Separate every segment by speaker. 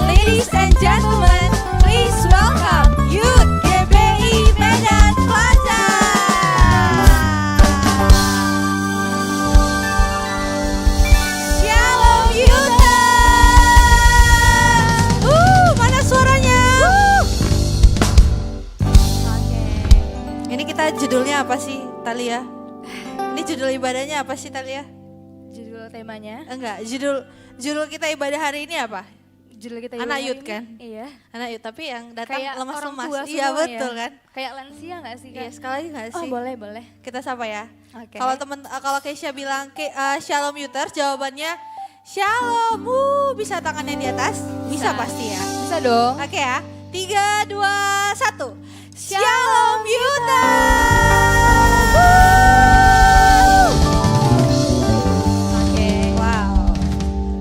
Speaker 1: Ladies and gentlemen, please welcome Youth GBI Medan Plaza. Shalom Yuta. Mana suaranya? Oke. Ini kita judulnya apa sih, Talia? Ini judul ibadahnya apa sih, Talia?
Speaker 2: Judul temanya?
Speaker 1: Enggak, judul kita ibadah hari ini apa?
Speaker 2: Judul kita
Speaker 1: Anak
Speaker 2: ibadah
Speaker 1: youth
Speaker 2: ini?
Speaker 1: kan?
Speaker 2: Iya.
Speaker 1: Anak youth, tapi yang datang
Speaker 2: Kayak orang
Speaker 1: lemas-lemas.
Speaker 2: tua
Speaker 1: Iya
Speaker 2: semua
Speaker 1: betul
Speaker 2: ya?
Speaker 1: kan?
Speaker 2: Kayak lansia gak sih?
Speaker 1: Iya,
Speaker 2: Kak?
Speaker 1: sekali lagi nggak
Speaker 2: Oh
Speaker 1: sih?
Speaker 2: boleh, boleh.
Speaker 1: Kita sapa ya.
Speaker 2: Oke.
Speaker 1: Kalau Keisha bilang Shalom Youthers, jawabannya Shalom. Bisa tangannya di atas? Bisa pasti ya.
Speaker 2: Bisa dong.
Speaker 1: Oke ya. 3, 2, 1. Shalom Youthers.
Speaker 2: Oke.
Speaker 1: Wow.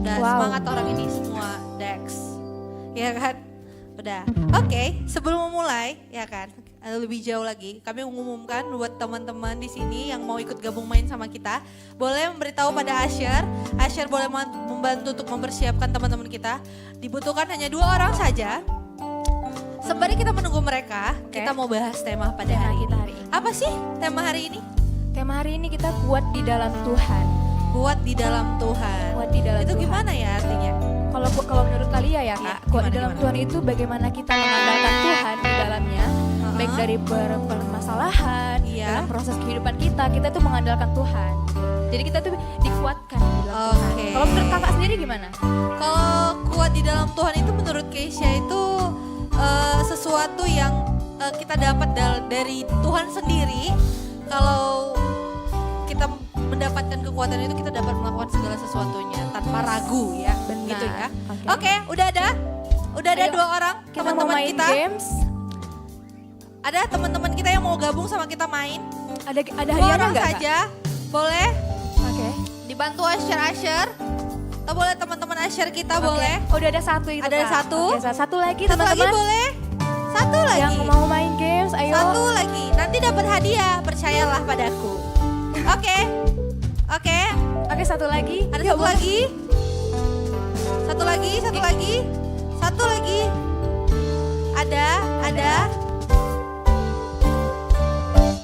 Speaker 1: Udah
Speaker 2: Wow.
Speaker 1: semangat orang ini semua, Dex. Ya kan? Udah. Oke, sebelum memulai ya kan, lebih jauh lagi, kami mengumumkan buat teman-teman di sini yang mau ikut gabung main sama kita, boleh memberitahu pada Asher. Asher boleh membantu untuk mempersiapkan teman-teman kita. Dibutuhkan hanya 2 orang saja. Sembari kita menunggu mereka, kita mau bahas tema pada
Speaker 2: Tema
Speaker 1: hari
Speaker 2: kita
Speaker 1: ini.
Speaker 2: hari ini.
Speaker 1: Apa sih tema hari ini?
Speaker 2: Tema hari ini kita kuat di dalam Tuhan.
Speaker 1: Kuat di dalam Tuhan.
Speaker 2: Kuat di dalam
Speaker 1: Itu
Speaker 2: Tuhan.
Speaker 1: gimana ya artinya?
Speaker 2: Kalau menurut Talia ya Kak,
Speaker 1: Iya,
Speaker 2: kuat di
Speaker 1: gimana,
Speaker 2: dalam
Speaker 1: gimana?
Speaker 2: Tuhan itu bagaimana kita mengandalkan Tuhan di dalamnya. Baik dari permasalahan,
Speaker 1: Iya.
Speaker 2: dalam proses kehidupan kita tuh mengandalkan Tuhan. Jadi kita tuh dikuatkan di dalam Tuhan.
Speaker 1: Oke.
Speaker 2: Kalau menurut kakak sendiri gimana?
Speaker 1: Kalau kuat di dalam Tuhan itu menurut Keisha itu sesuatu yang kita dapat dari Tuhan sendiri. Kalau kita mendapatkan kekuatan itu, kita dapat melakukan segala sesuatunya tanpa ragu ya.
Speaker 2: Benar.
Speaker 1: Gitu ya.
Speaker 2: Oke.
Speaker 1: Oke, udah ada
Speaker 2: Ayo,
Speaker 1: 2 orang
Speaker 2: Kita mau
Speaker 1: teman-teman
Speaker 2: main
Speaker 1: kita.
Speaker 2: games.
Speaker 1: Ada teman-teman kita yang mau gabung sama kita main.
Speaker 2: Ada
Speaker 1: 2
Speaker 2: hadiahnya
Speaker 1: orang
Speaker 2: enggak Kak?
Speaker 1: saja. Boleh
Speaker 2: Oke.
Speaker 1: dibantu Asher. Atau boleh teman-teman Asher kita
Speaker 2: Oke.
Speaker 1: boleh.
Speaker 2: Oh, udah ada satu itu
Speaker 1: Ada
Speaker 2: Kak.
Speaker 1: satu.
Speaker 2: Oke, satu lagi
Speaker 1: Satu lagi
Speaker 2: teman-teman.
Speaker 1: boleh. Satu lagi.
Speaker 2: Yang mau main games, ayo.
Speaker 1: Satu lagi, nanti dapat hadiah, percayalah padaku. Oke, oke.
Speaker 2: Oke, satu lagi.
Speaker 1: Ada
Speaker 2: Yuk,
Speaker 1: satu lagi. Satu lagi, satu lagi. Satu lagi. Ada.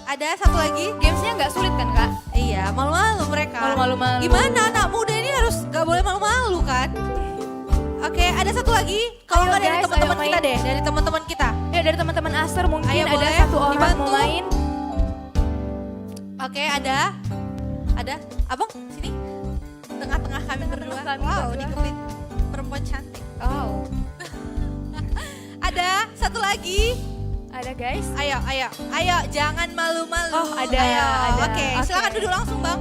Speaker 1: Ada satu lagi.
Speaker 2: Gamesnya nggak sulit kan Kak?
Speaker 1: Iya, malu-malu mereka.
Speaker 2: Malu-malu.
Speaker 1: Gimana anak muda ini harus gak boleh malu-malu kan? Oke, ada satu lagi. Kalau
Speaker 2: Ayo
Speaker 1: nggak dari
Speaker 2: guys,
Speaker 1: teman-teman
Speaker 2: ayo
Speaker 1: kita
Speaker 2: main.
Speaker 1: deh, dari teman-teman kita.
Speaker 2: Ya dari teman-teman Aster mungkin
Speaker 1: Ayo,
Speaker 2: ada
Speaker 1: boleh.
Speaker 2: satu orang
Speaker 1: Dibantu.
Speaker 2: mau main.
Speaker 1: Oke, ada. Abang, sini. Tengah-tengah kami berdua.
Speaker 2: kami
Speaker 1: Wow,
Speaker 2: berdua.
Speaker 1: dikepit perempuan cantik.
Speaker 2: Oh,
Speaker 1: Ada satu lagi.
Speaker 2: ada guys.
Speaker 1: Ayo, jangan malu-malu.
Speaker 2: Oh, ada,
Speaker 1: Ayo.
Speaker 2: ada.
Speaker 1: Oke,
Speaker 2: Oke.
Speaker 1: silakan duduk langsung, Bang.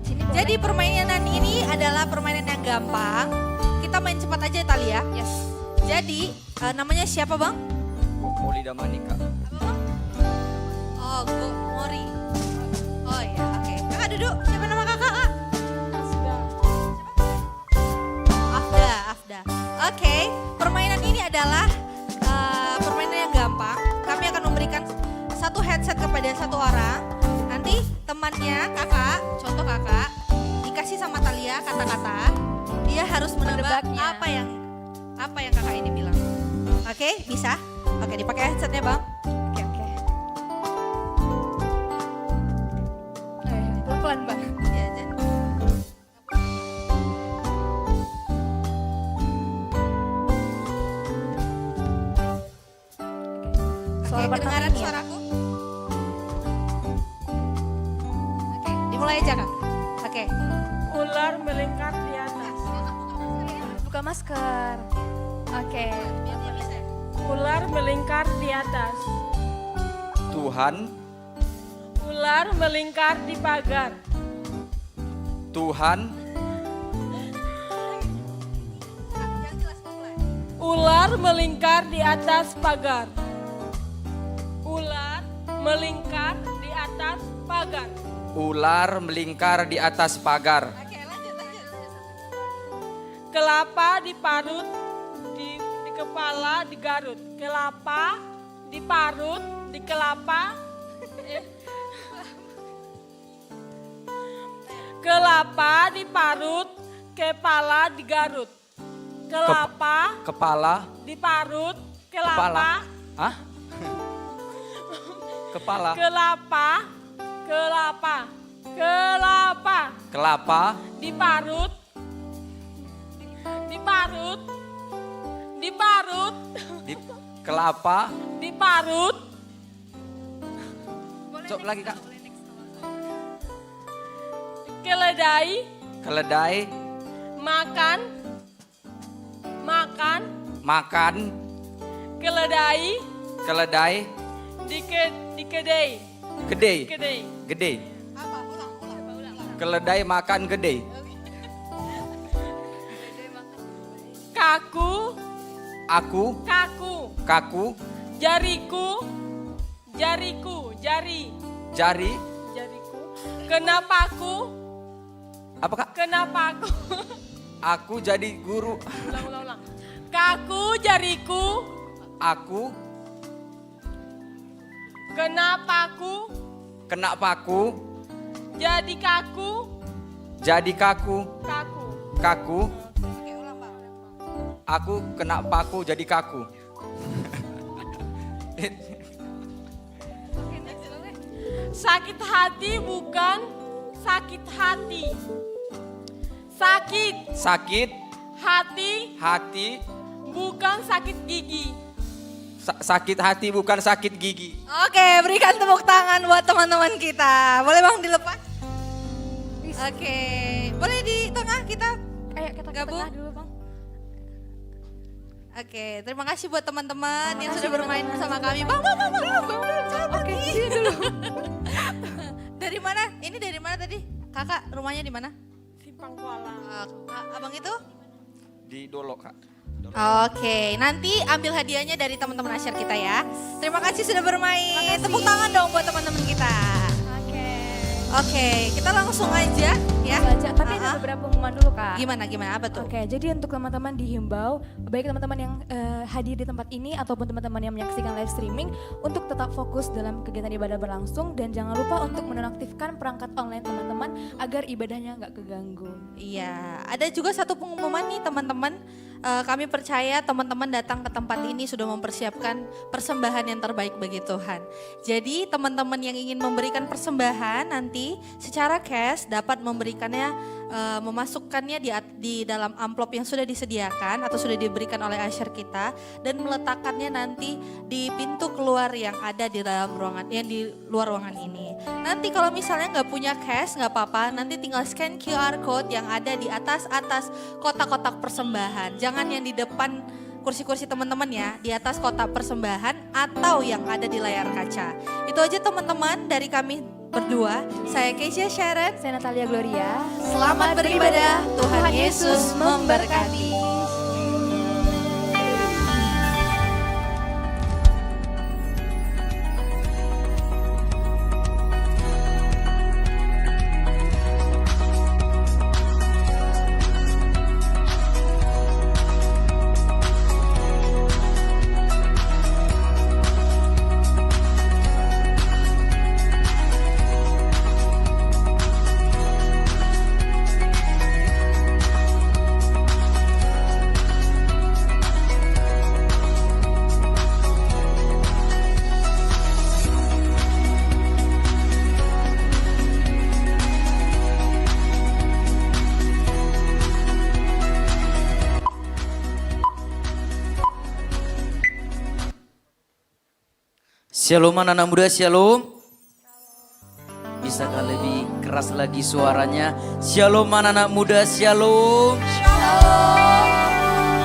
Speaker 2: Sini boleh.
Speaker 1: Jadi permainan ini adalah permainan yang gampang. Kita main cepat aja, Talia.
Speaker 2: yes.
Speaker 1: Jadi, namanya siapa, Bang?
Speaker 3: Moli Damanika.
Speaker 1: Apa, Bang? Oh, Mori. Oh ya, oke. Kakak duduk. Siapa nama kakak, Kak? Afda. Oke, permainan ini adalah permainan yang gampang. Kami akan memberikan satu headset kepada satu orang. Nanti temannya kakak, contoh kakak, dikasih sama Talia kata-kata. Dia apa yang kakak ini bilang. Oke, bisa? Oke, dipakai headsetnya bang.
Speaker 2: Oke. Pelan-pelan Bang.
Speaker 1: Ya, Jen.
Speaker 2: Soal
Speaker 1: Oke,
Speaker 2: pertama
Speaker 1: kedengaran
Speaker 2: ini ya.
Speaker 1: suaraku? Oke, dimulai aja kak. Oke.
Speaker 4: Ular melingkar di atas.
Speaker 2: Buka masker. Oke.
Speaker 1: Biar dia bisa.
Speaker 4: Ular melingkar di atas.
Speaker 3: Tuhan,
Speaker 4: Ular melingkar di pagar.
Speaker 3: Tuhan,
Speaker 1: Yang jelas mulai.
Speaker 4: Ular melingkar di atas pagar. Ular melingkar di atas pagar.
Speaker 3: ular melingkar di atas pagar.
Speaker 1: Oke, lanjut.
Speaker 4: Kelapa diparut di kepala digarut. Kelapa diparut di kelapa. Kelapa diparut, kepala digarut. Kelapa
Speaker 3: Kepala,
Speaker 4: diparut,
Speaker 3: kepala.
Speaker 4: kelapa,
Speaker 3: Hah? Kepala,
Speaker 4: kelapa, kelapa, kelapa
Speaker 3: kelapa,
Speaker 4: diparut, diparut, diparut,
Speaker 3: di, kelapa.
Speaker 4: diparut,
Speaker 3: Cok lagi kak.
Speaker 4: keledai,
Speaker 3: Keledai,
Speaker 4: makan, makan,
Speaker 3: makan,
Speaker 4: keledai,
Speaker 3: keledai,
Speaker 4: di kedai,
Speaker 3: gede,
Speaker 4: kedai,
Speaker 3: gede.
Speaker 1: Apa? Ulang.
Speaker 3: Keledai makan gede.
Speaker 4: kaku,
Speaker 3: Aku,
Speaker 4: kaku,
Speaker 3: kaku,
Speaker 4: jariku, jariku, jari,
Speaker 3: jari.
Speaker 4: jariku, kenapa aku,
Speaker 3: Apa kak?
Speaker 4: kenapa aku,
Speaker 3: Aku jadi guru.
Speaker 4: ulang, kaku, jariku,
Speaker 3: Aku
Speaker 4: kenapa aku,
Speaker 3: kena paku,
Speaker 4: jadi kaku,
Speaker 3: jadi kaku.
Speaker 4: kaku,
Speaker 3: Kaku,
Speaker 1: Oke, ulang bang.
Speaker 3: aku kena paku jadi kaku.
Speaker 4: sakit hati bukan sakit hati, sakit
Speaker 3: Sakit
Speaker 4: hati
Speaker 3: hati,
Speaker 4: bukan sakit gigi.
Speaker 3: sakit hati bukan sakit gigi.
Speaker 1: Oke, berikan tepuk tangan buat teman-teman kita. Boleh bang dilepas? Oke, boleh di tengah kita?
Speaker 2: Ayo kita ke
Speaker 1: Gabung.
Speaker 2: tengah dulu Bang.
Speaker 1: Oke, terima kasih buat teman-teman yang
Speaker 2: kasih
Speaker 1: sudah bermain
Speaker 2: teman-teman.
Speaker 1: bersama kami. Bang, belum.
Speaker 2: Oke, sini dulu.
Speaker 1: Dari mana? Ini dari mana tadi? Kakak, rumahnya di mana?
Speaker 4: Simpang Kuala.
Speaker 1: Abang itu?
Speaker 3: Di Dolo kak.
Speaker 1: Oke, nanti ambil hadiahnya dari teman-teman asyar kita ya. Terima kasih sudah bermain. Tepuk tangan dong buat teman-teman kita.
Speaker 2: Oke.
Speaker 1: Oke, kita langsung aja ya.
Speaker 2: Belajar, tapi ada beberapa pengumuman dulu Kak.
Speaker 1: Gimana apa tuh?
Speaker 2: Oke, jadi untuk teman-teman dihimbau, baik teman-teman yang hadir di tempat ini ataupun teman-teman yang menyaksikan live streaming, untuk tetap fokus dalam kegiatan ibadah berlangsung dan jangan lupa untuk menonaktifkan perangkat online teman-teman agar ibadahnya nggak keganggu.
Speaker 1: Iya, ada juga satu pengumuman nih teman-teman. Kami percaya teman-teman datang ke tempat ini sudah mempersiapkan persembahan yang terbaik bagi Tuhan. Jadi teman-teman yang ingin memberikan persembahan nanti secara cash dapat memberikannya, memasukkannya di dalam amplop yang sudah disediakan atau sudah diberikan oleh asyar kita dan meletakkannya nanti di pintu keluar yang ada di dalam ruangan, yang di luar ruangan ini. Nanti kalau misalnya nggak punya cash nggak apa-apa, nanti tinggal scan QR code yang ada di atas kotak-kotak persembahan. Jangan yang di depan kursi-kursi teman-teman ya, di atas kotak persembahan atau yang ada di layar kaca. Itu aja teman-teman dari kami berdua. Saya Keisha Sharon.
Speaker 2: Saya Natalia Gloria.
Speaker 1: Selamat beribadah. Tuhan Yesus memberkati.
Speaker 5: Shalom anak-anak muda, shalom. Bisakah lebih keras lagi suaranya? Shalom anak-anak muda, shalom.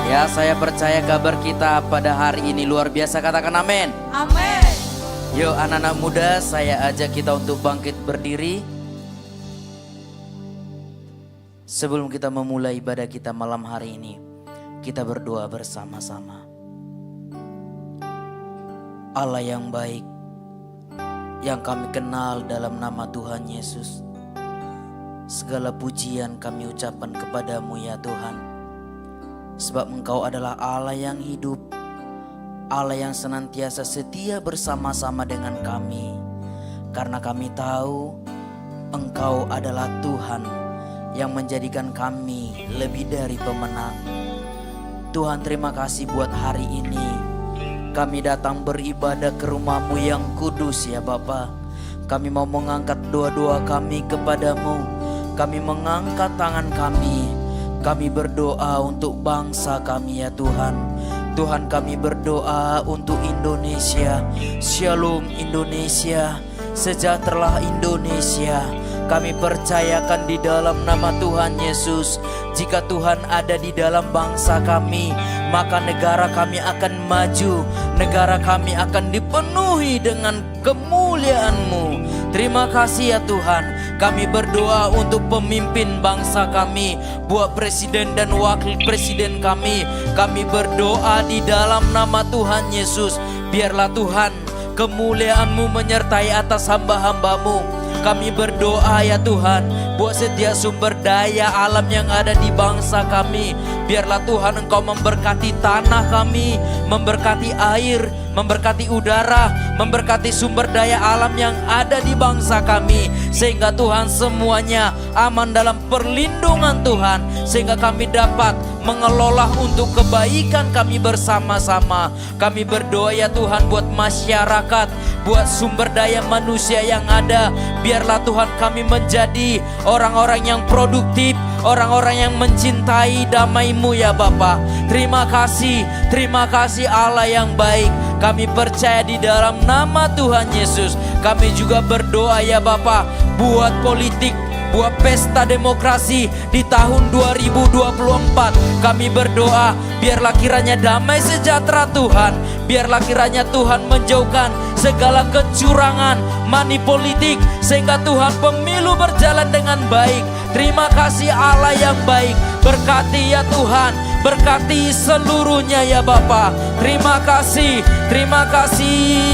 Speaker 5: Ya, saya percaya kabar kita pada hari ini luar biasa, katakan amin.
Speaker 1: Amin.
Speaker 5: Yuk anak-anak muda, saya ajak kita untuk bangkit berdiri. Sebelum kita memulai ibadah kita malam hari ini, kita berdoa bersama-sama. Allah yang baik, yang kami kenal dalam nama Tuhan Yesus, segala pujian kami ucapkan kepadamu ya Tuhan. Sebab Engkau adalah Allah yang hidup, Allah yang senantiasa setia bersama-sama dengan kami. Karena kami tahu Engkau adalah Tuhan yang menjadikan kami lebih dari pemenang. Tuhan, terima kasih buat hari ini. Kami datang beribadah ke rumah-Mu yang kudus ya Bapa. Kami mau mengangkat doa-doa kami kepadamu. Kami mengangkat tangan kami. Kami berdoa untuk bangsa kami ya Tuhan. Tuhan, kami berdoa untuk Indonesia. Shalom Indonesia, sejahteralah Indonesia. Kami percayakan di dalam nama Tuhan Yesus, jika Tuhan ada di dalam bangsa kami, maka negara kami akan maju, negara kami akan dipenuhi dengan kemuliaan-Mu. Terima kasih ya Tuhan. Kami berdoa untuk pemimpin bangsa kami, buat presiden dan wakil presiden kami. Kami berdoa di dalam nama Tuhan Yesus, biarlah Tuhan kemuliaan-Mu menyertai atas hamba-hamba-Mu. Kami berdoa ya Tuhan, buat setiap sumber daya alam yang ada di bangsa kami. Biarlah Tuhan Engkau memberkati tanah kami, memberkati air, memberkati udara, memberkati sumber daya alam yang ada di bangsa kami. Sehingga Tuhan semuanya aman dalam perlindungan Tuhan. Sehingga kami dapat mengelola untuk kebaikan kami bersama-sama. Kami berdoa ya Tuhan buat masyarakat, buat sumber daya manusia yang ada. Biarlah Tuhan kami menjadi orang-orang yang produktif, orang-orang yang mencintai damai-Mu ya Bapa. Terima kasih Allah yang baik. Kami percaya di dalam nama Tuhan Yesus. Kami juga berdoa ya Bapa, buat politik, buat pesta demokrasi di tahun 2024. Kami berdoa, biarlah kiranya damai sejahtera Tuhan. Biarlah kiranya Tuhan menjauhkan segala kecurangan, money politik, sehingga Tuhan pemilu berjalan dengan baik. Terima kasih Allah yang baik. Berkati ya Tuhan, berkati seluruhnya ya Bapa. Terima kasih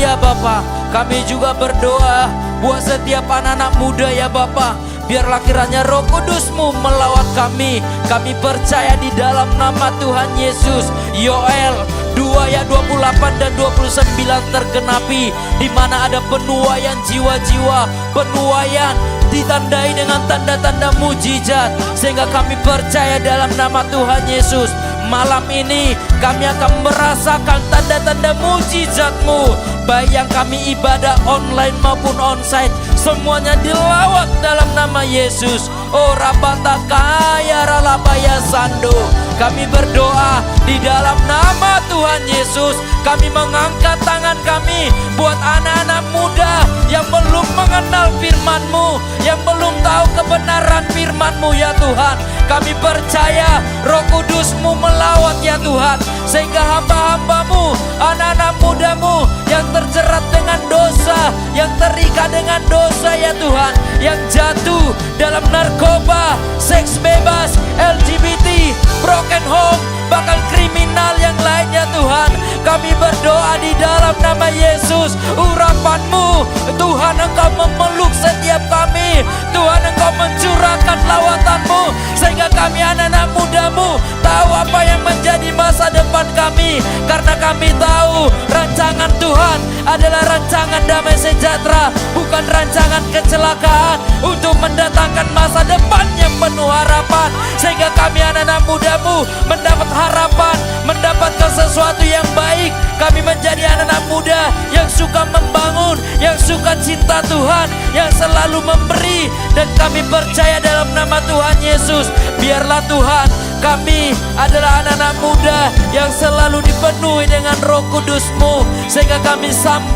Speaker 5: ya Bapa. Kami juga berdoa buat setiap anak-anak muda ya Bapa. Biarlah kiranya Roh Kudus-Mu melawat kami. Kami percaya di dalam nama Tuhan Yesus. Yoel 2 ayat 28 dan 29 tergenapi, di mana ada penuaian jiwa-jiwa, penuaian ditandai dengan tanda-tanda mujizat. Sehingga kami percaya dalam nama Tuhan Yesus, malam ini kami akan merasakan tanda-tanda mujizat-Mu. Baik yang kami ibadah online maupun onsite, semuanya dilawat dalam nama Yesus. Oh rabata kaya ralabaya sando. Kami berdoa di dalam nama Tuhan Yesus. Kami mengangkat tangan kami buat anak-anak muda yang belum mengenal firman-Mu, yang belum tahu kebenaran firman-Mu ya Tuhan. Kami percaya Roh Kudus-Mu melawat ya Tuhan, sehingga hamba-hamba-Mu, anak-anak muda-Mu yang terjerat dengan dosa, yang terikat dengan dosa ya Tuhan, yang jatuh dalam narkoba, seks bebas, LGBT, broken home, bahkan kriminal yang lainnya Tuhan. Kami berdoa di dalam nama Yesus, urapan-Mu Tuhan, Engkau memeluk setiap kami. Tuhan, Engkau mencurahkan lawatan-Mu, sehingga kami anak-anak muda-Mu tahu apa yang menjadi masa depan kami. Karena kami tahu rancangan Tuhan adalah rancangan damai sejahtera, bukan rancangan kecelakaan, untuk mendatangkan masa depan yang penuh harapan. Sehingga kami anak-anak muda-Mu mendapat harapan, mendapatkan sesuatu yang baik. Kami menjadi anak-anak muda yang suka membangun, yang suka cinta Tuhan, yang selalu memberi. Dan kami percaya dalam nama Tuhan Yesus, biarlah Tuhan Kami adalah anak-anak muda yang selalu dipenuhi dengan Roh Kudus-Mu, sehingga kami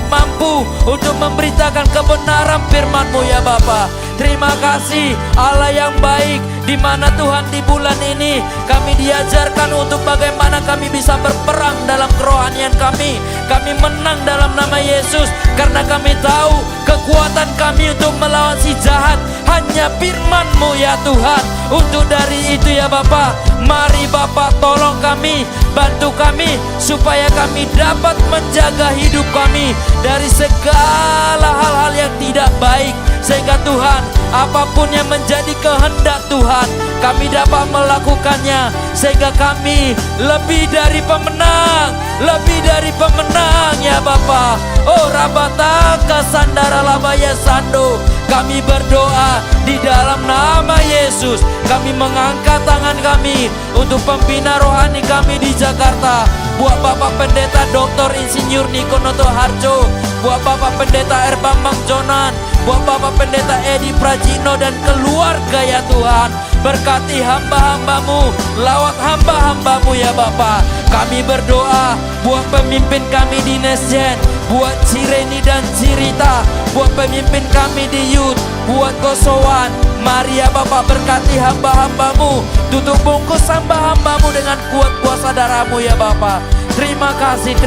Speaker 5: mampu untuk memberitakan kebenaran firman-Mu ya Bapa. Terima kasih Allah yang baik, di mana Tuhan di bulan ini kami diajarkan untuk bagaimana kami bisa berperang dalam kerohanian kami. Kami menang dalam nama Yesus karena kami tahu kekuatan kami untuk melawan si jahat hanya firman-Mu ya Tuhan. Untuk dari itu ya Bapa, mari Bapa tolong kami, bantu kami supaya kami dapat menjaga hidup kami dari segala hal-hal yang tidak baik, sehingga Tuhan apapun yang menjadi kehendak Tuhan kami dapat melakukannya, sehingga kami lebih dari pemenang, lebih dari pemenang ya Bapa. Oh Rabata Kasandara Labaya Sando, kami berdoa di dalam nama Yesus. Kami mengangkat tangan kami untuk pembina rohani kami di Jakarta. Buat Bapak Pendeta Dr. Insinyur Nikonoto Harjo, buat Bapak Pendeta Erbambang Jonan, buat Bapak Pendeta Edi Prajino dan keluarga ya Tuhan. Berkati hamba-hambamu, lawat hamba-hambamu ya Bapa. Kami berdoa buat pemimpin kami di Nesjen, buat Cireni dan Cirita, buat pemimpin kami di Youth, buat Kosowan. Mari ya Bapak berkati hamba-hambamu, tutup bungkus hamba-hambamu dengan kuat kuasa darah-Mu ya Bapa. Terima kasih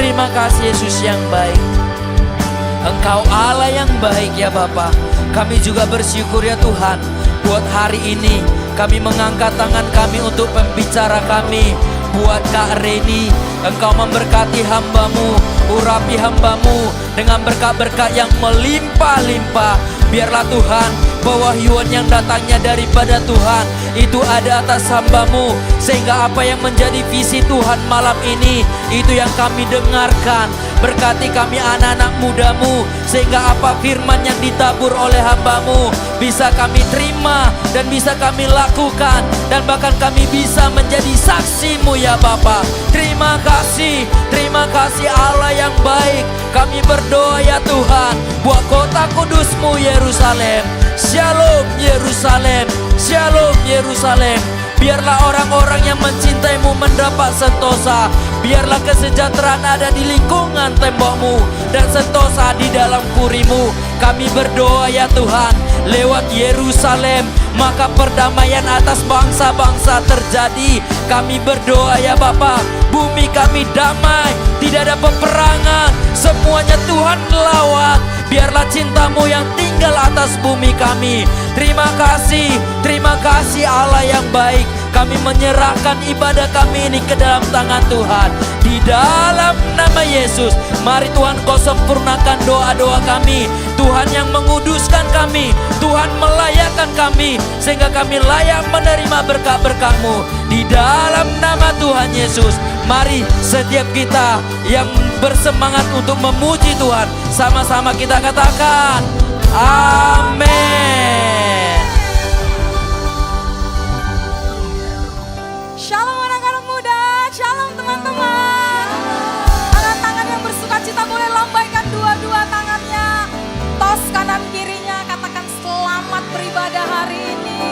Speaker 5: Yesus yang baik. Engkau Allah yang baik ya Bapa. Kami juga bersyukur ya Tuhan, buat hari ini kami mengangkat tangan kami untuk pembicara kami. Buat Kak Reni, Engkau memberkati hamba-Mu, urapi hamba-Mu dengan berkat-berkat yang melimpah-limpah. Biarlah Tuhan, pewahyuan yang datangnya daripada Tuhan itu ada atas hamba-Mu, sehingga apa yang menjadi visi Tuhan malam ini itu yang kami dengarkan. Berkati kami anak-anak muda-Mu, sehingga apa firman yang ditabur oleh hamba-Mu bisa kami terima dan bisa kami lakukan, dan bahkan kami bisa menjadi saksi-Mu ya Bapa. Terima kasih Allah yang baik. Kami berdoa ya Tuhan, buat kota kudus-Mu Yerusalem. Shalom Yerusalem, Shalom Yerusalem. Biarlah orang-orang yang mencintai-Mu mendapat sentosa. Biarlah kesejahteraan ada di lingkungan tembok-Mu dan sentosa di dalam puri-Mu. Kami berdoa ya Tuhan, lewat Yerusalem maka perdamaian atas bangsa-bangsa terjadi. Kami berdoa ya Bapa, bumi kami damai, tidak ada peperangan, semuanya Tuhan lawat. Biarlah cinta-Mu yang tinggal atas bumi kami. Terima kasih Allah yang baik. Kami menyerahkan ibadah kami ini ke dalam tangan Tuhan. Di dalam nama Yesus, mari Tuhan Kau sempurnakan doa-doa kami. Tuhan yang menguduskan kami, Tuhan melayakkan kami, sehingga kami layak menerima berkat-berkat-Mu. Di dalam nama Tuhan Yesus, mari setiap kita yang bersemangat untuk memuji Tuhan, sama-sama kita katakan amin.
Speaker 2: Shalom anak-anak muda, shalom teman-teman. Angkat tangan yang bersuka cita boleh lambaikan dua-dua tangannya. Tos kanan kirinya, katakan selamat beribadah hari ini.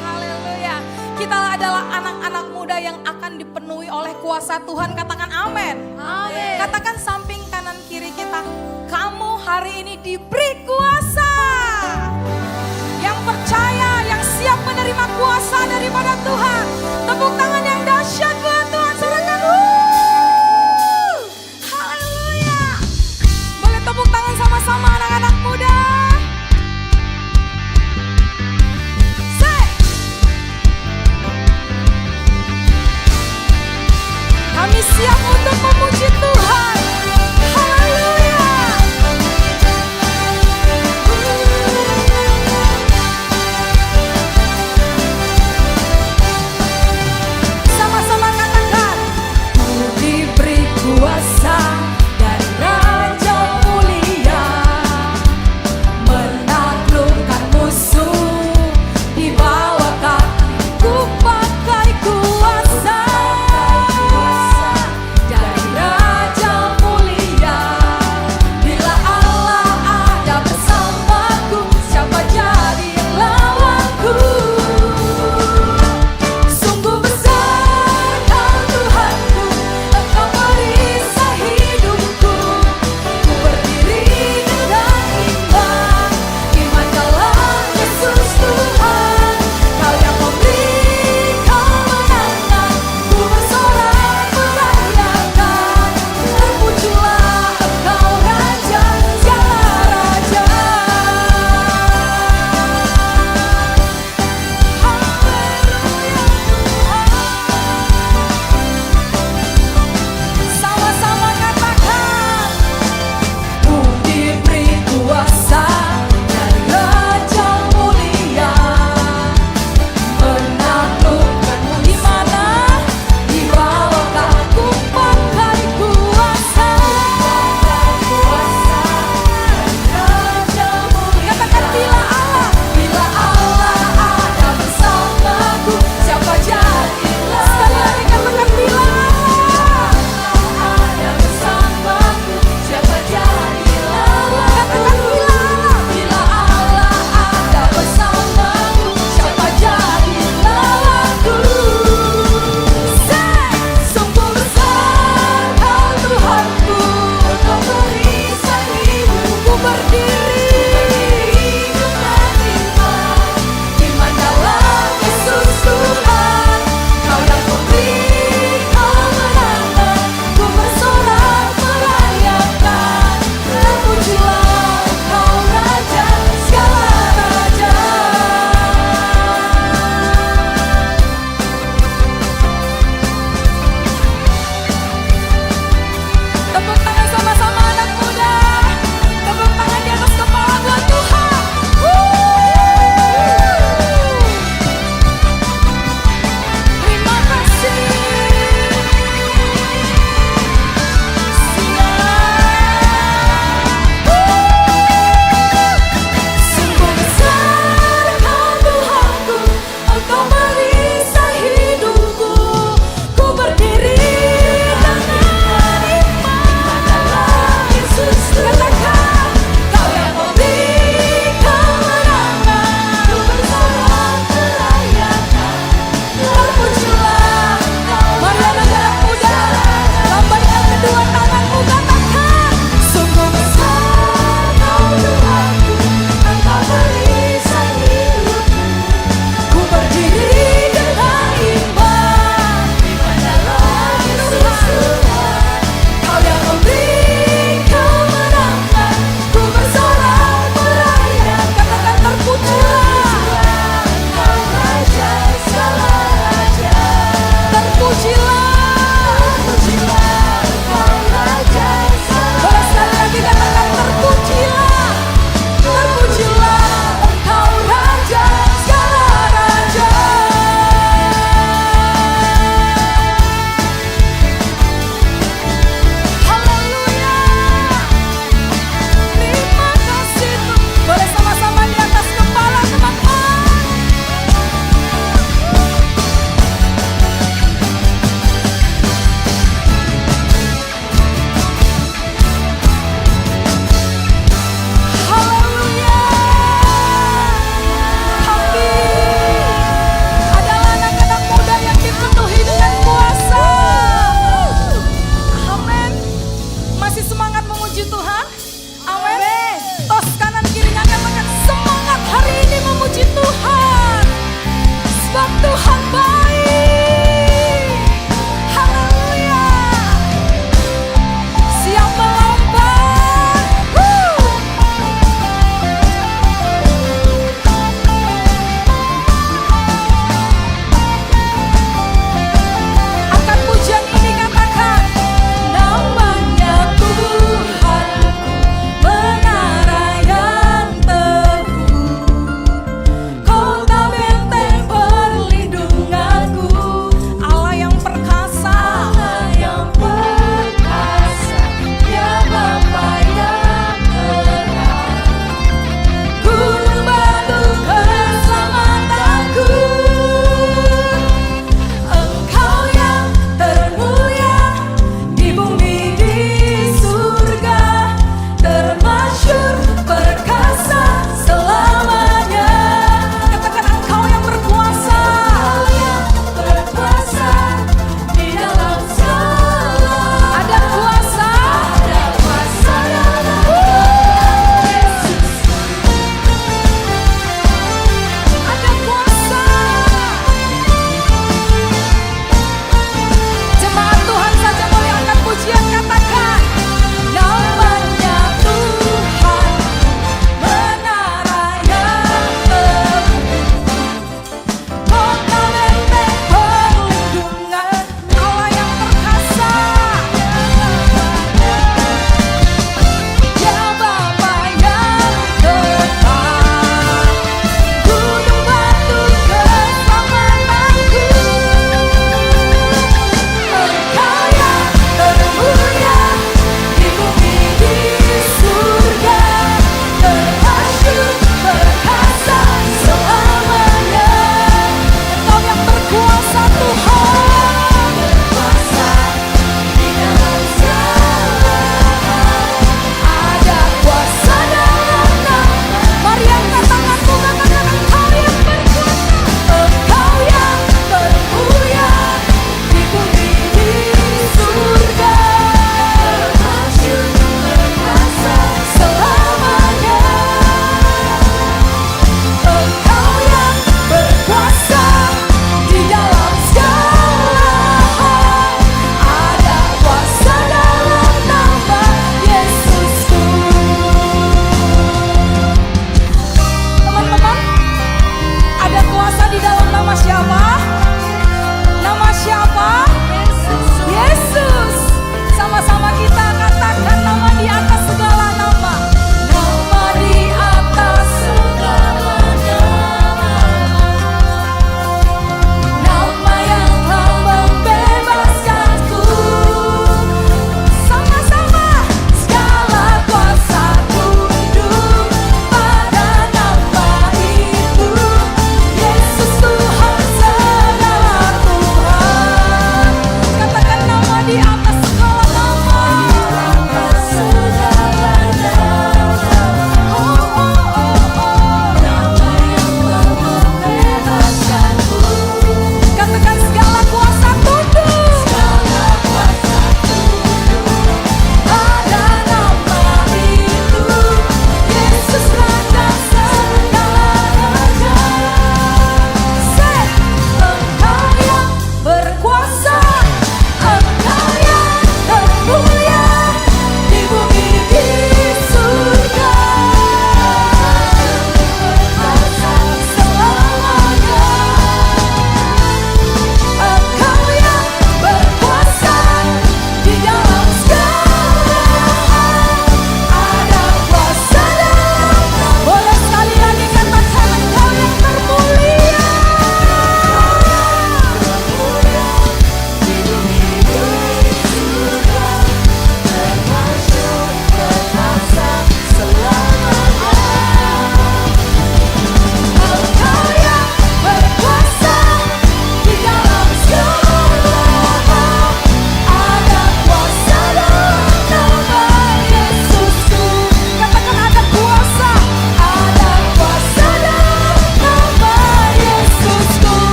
Speaker 2: Haleluya. Kita adalah anak-anak muda yang akan dipenuhi oleh kuasa Tuhan. Katakan amin. Amin. Katakan samping kanan kiri kita, kamu hari ini diberi kuasa. Yang percaya, yang siap menerima kuasa daripada Tuhan, tepuk tangan yang dahsyat buat Tuhan. Silakan. Haleluya. Boleh tepuk tangan sama-sama anak-anak muda. Say. Kami siap untuk memuji Tuhan. Haleluya. Sama-sama katakan, ku diberi kuasa dari Raja Mulia, menaklukkan musuh di bawah kaki. Ku pakai kuasa dari Raja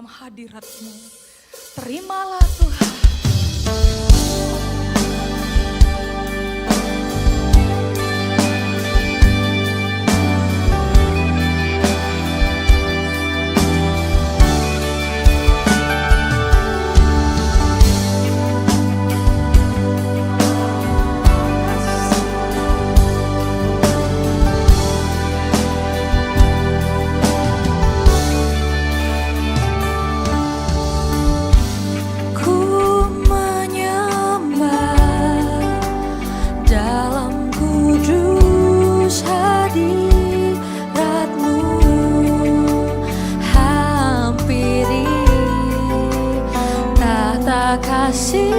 Speaker 6: dalam hadirat-Mu. Terimalah Tuhan.
Speaker 7: Ku menyembah dalam kudus hadirat-Mu, hampiri tata kasih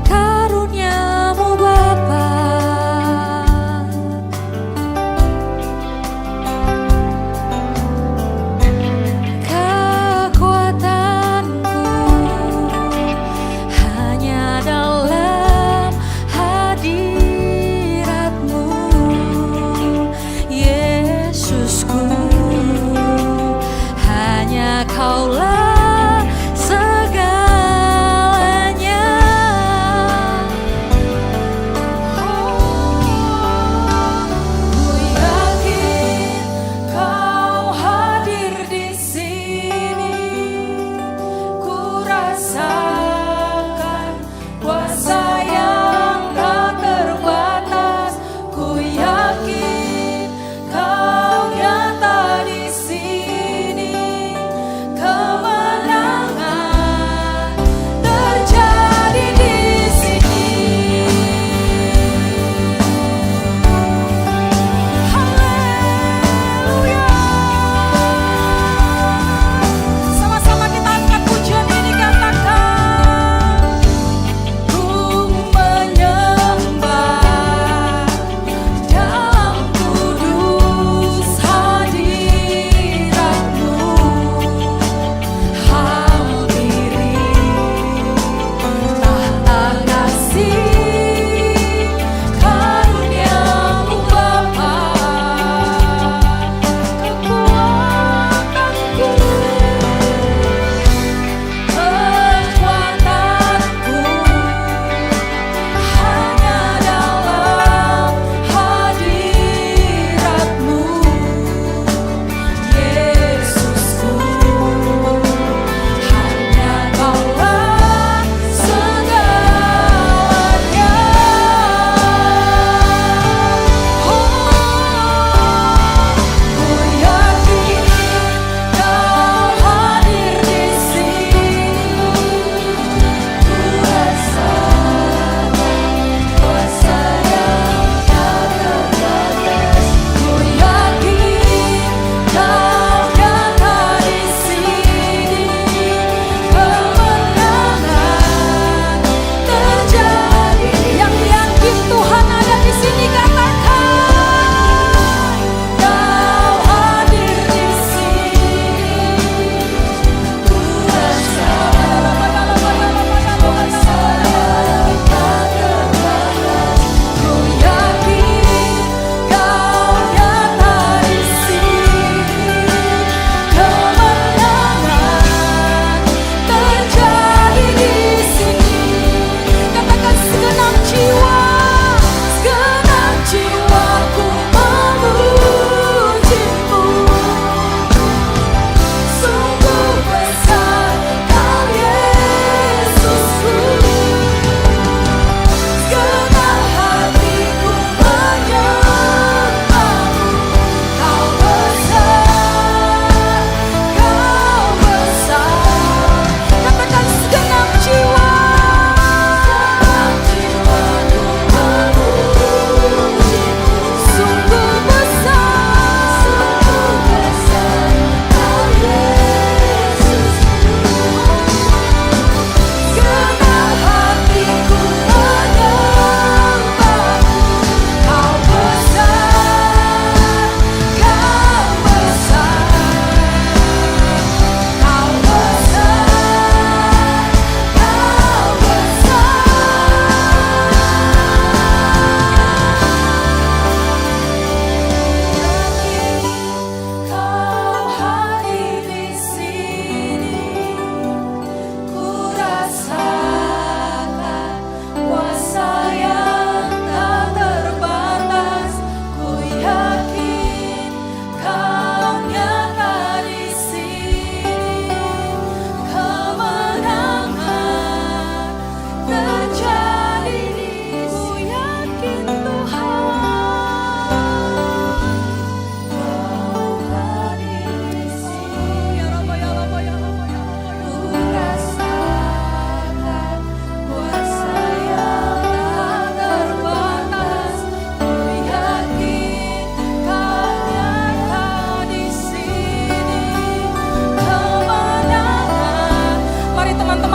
Speaker 7: karunia-Mu Bapa. Kekuatanku hanya dalam hadirat-Mu, Yesusku. Hanya Kaulah segalanya.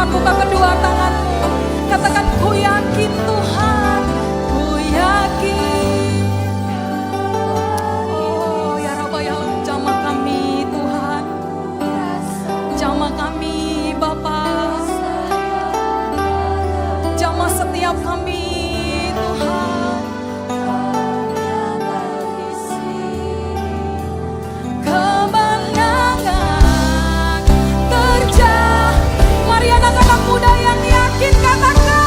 Speaker 6: Tuhan, buka kedua tanganmu. Katakan ku yakin Tuhan, ku yakin. Oh ya Rabbi ya jamah kami Tuhan, jamah kami Bapa, jamah setiap kami Tuhan. Kemenangan terjadi. Mari anak-anak muda yang yakin katakan.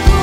Speaker 6: Ku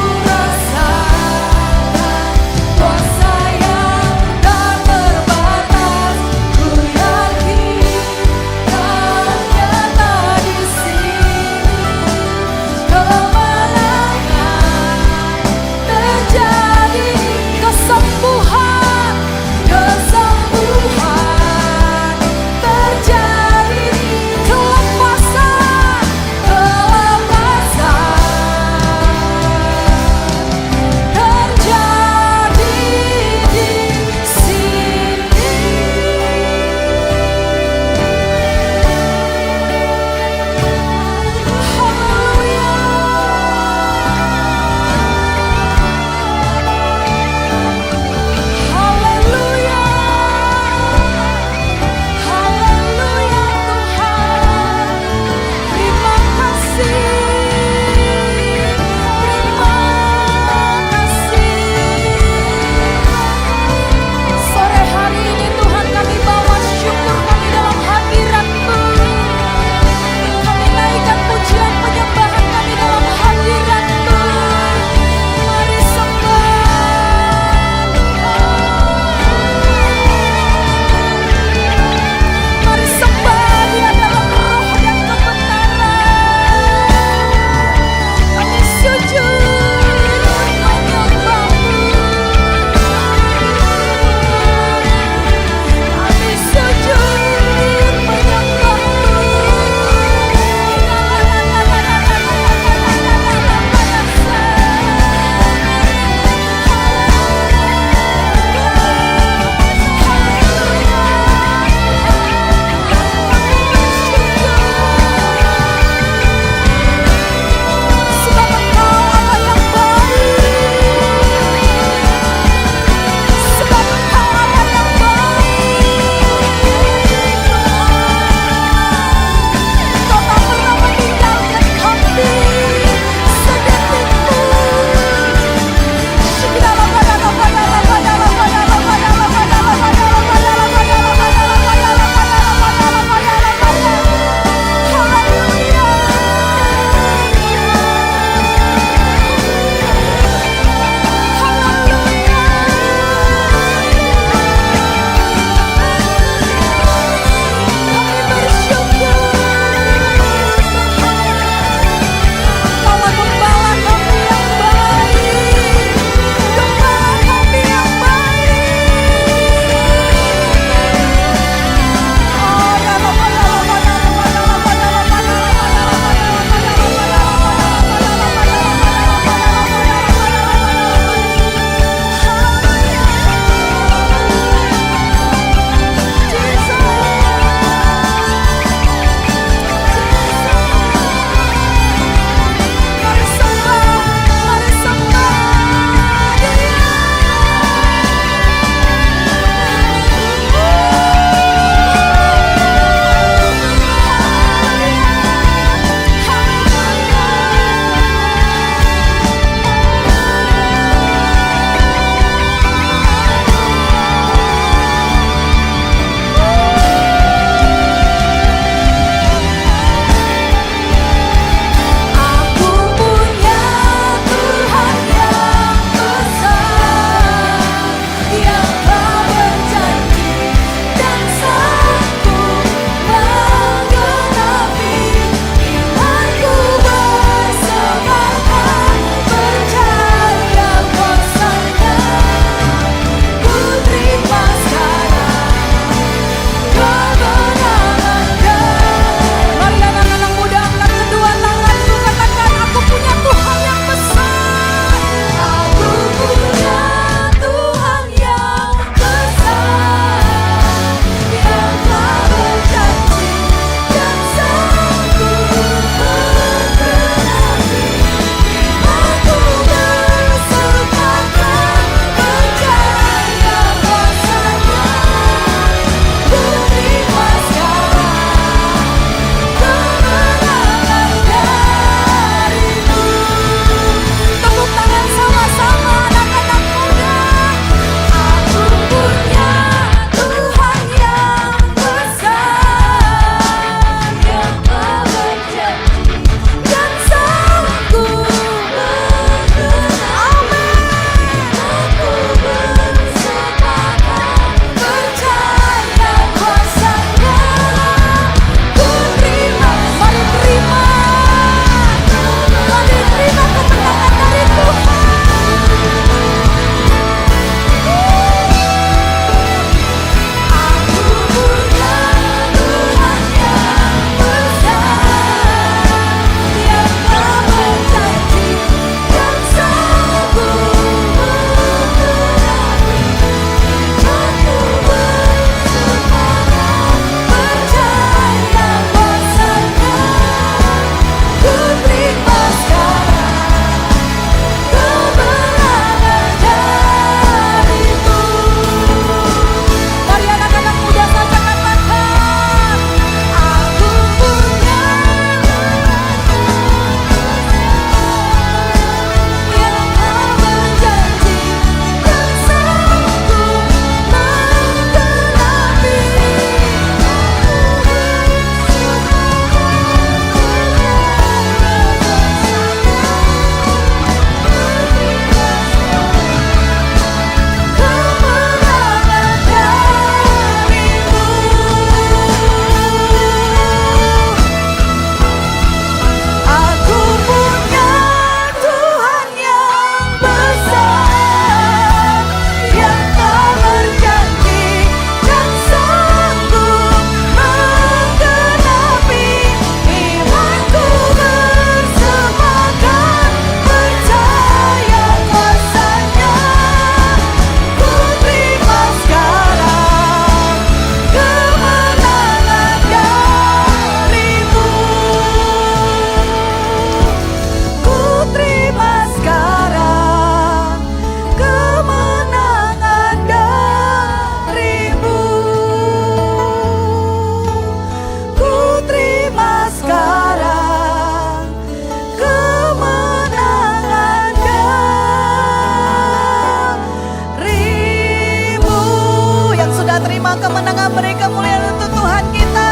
Speaker 8: kemenangan beri kemuliaan untuk Tuhan kita.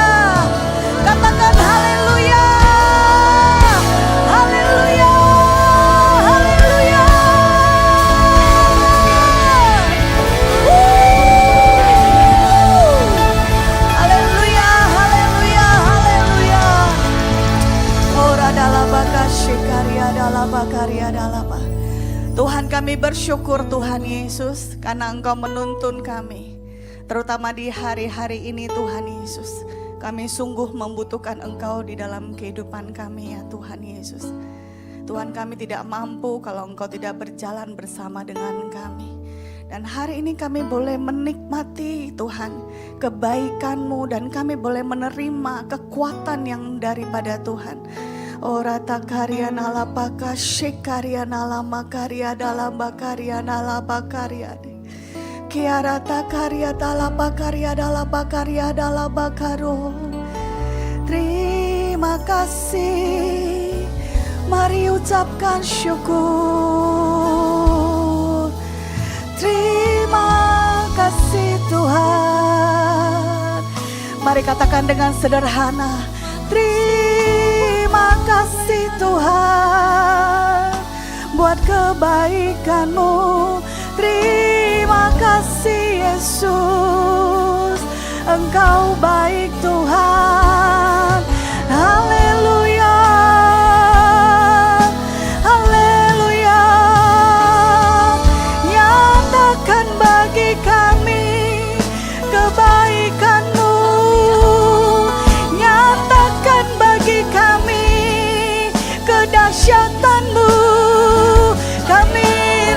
Speaker 8: Katakan haleluya. Haleluya. Haleluya. Haleluya, haleluya, haleluya. Ora dalabaka syikaria dalabakaria dalaba. Tuhan, kami bersyukur Tuhan Yesus karena Engkau menuntun kami. Terutama di hari-hari ini Tuhan Yesus. Kami sungguh membutuhkan Engkau di dalam kehidupan kami ya Tuhan Yesus. Tuhan, kami tidak mampu kalau Engkau tidak berjalan bersama dengan kami. Dan hari ini kami boleh menikmati Tuhan kebaikan-Mu dan kami boleh menerima kekuatan yang daripada Tuhan. Ora takarya nalapaka shikarya nalamakariya dalam bakarya nalabakarya. Kiara takarya dalabakarya dalabakarya dalabakaro. Terima kasih. Mari ucapkan syukur. Terima kasih Tuhan. Mari katakan dengan sederhana. Terima kasih Tuhan buat kebaikan-Mu. Terima kasih Yesus, Engkau baik Tuhan. Haleluya. Haleluya. Nyatakan bagi kami kebaikan-Mu. Nyatakan bagi kami kedahsyatan-Mu. Kami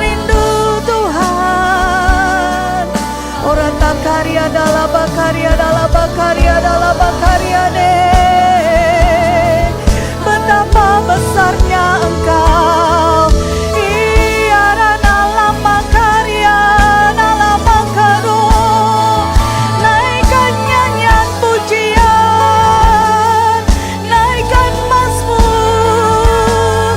Speaker 8: rindu Tuhan. Orang tak karya dalam bakarya deh. Betapa besarnya Engkau. Iara dalam bakarya naikkan nyanyian pujian, naikkan mazmur.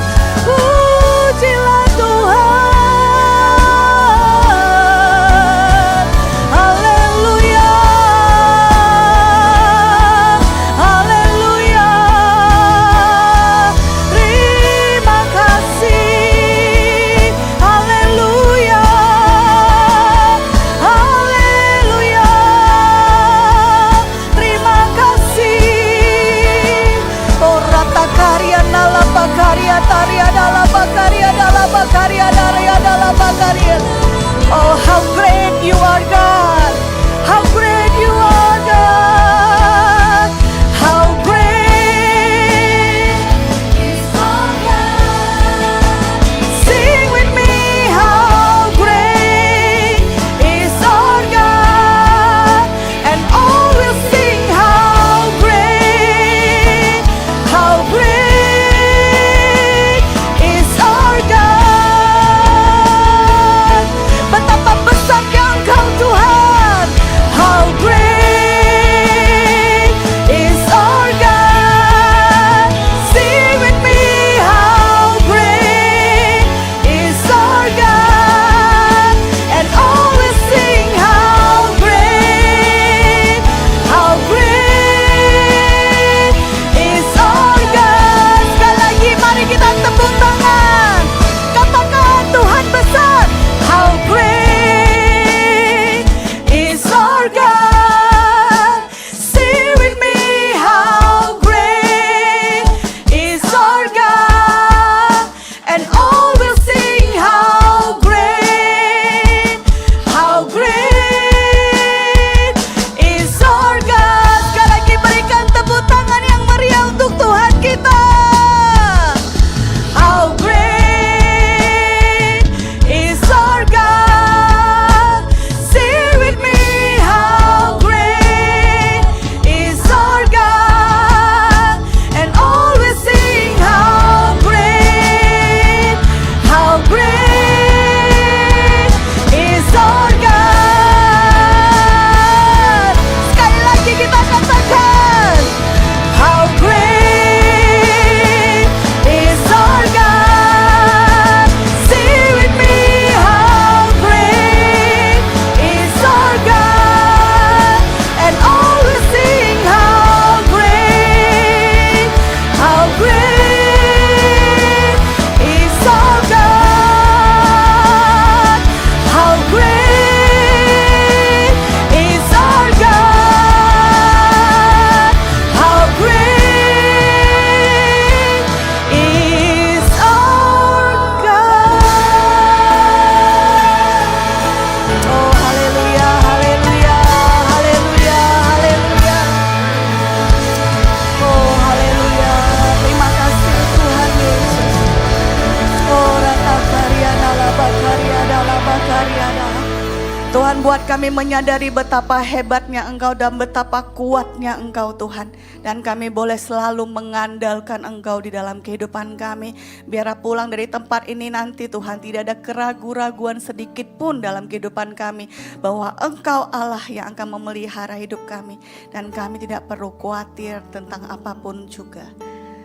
Speaker 8: kami menyadari betapa hebatnya Engkau dan betapa kuatnya Engkau Tuhan. Dan kami boleh selalu mengandalkan Engkau di dalam kehidupan kami. Biar pulang dari tempat ini nanti Tuhan tidak ada keraguan-raguan sedikit pun dalam kehidupan kami. Bahwa Engkau Allah yang akan memelihara hidup kami. Dan kami tidak perlu khawatir tentang apapun juga.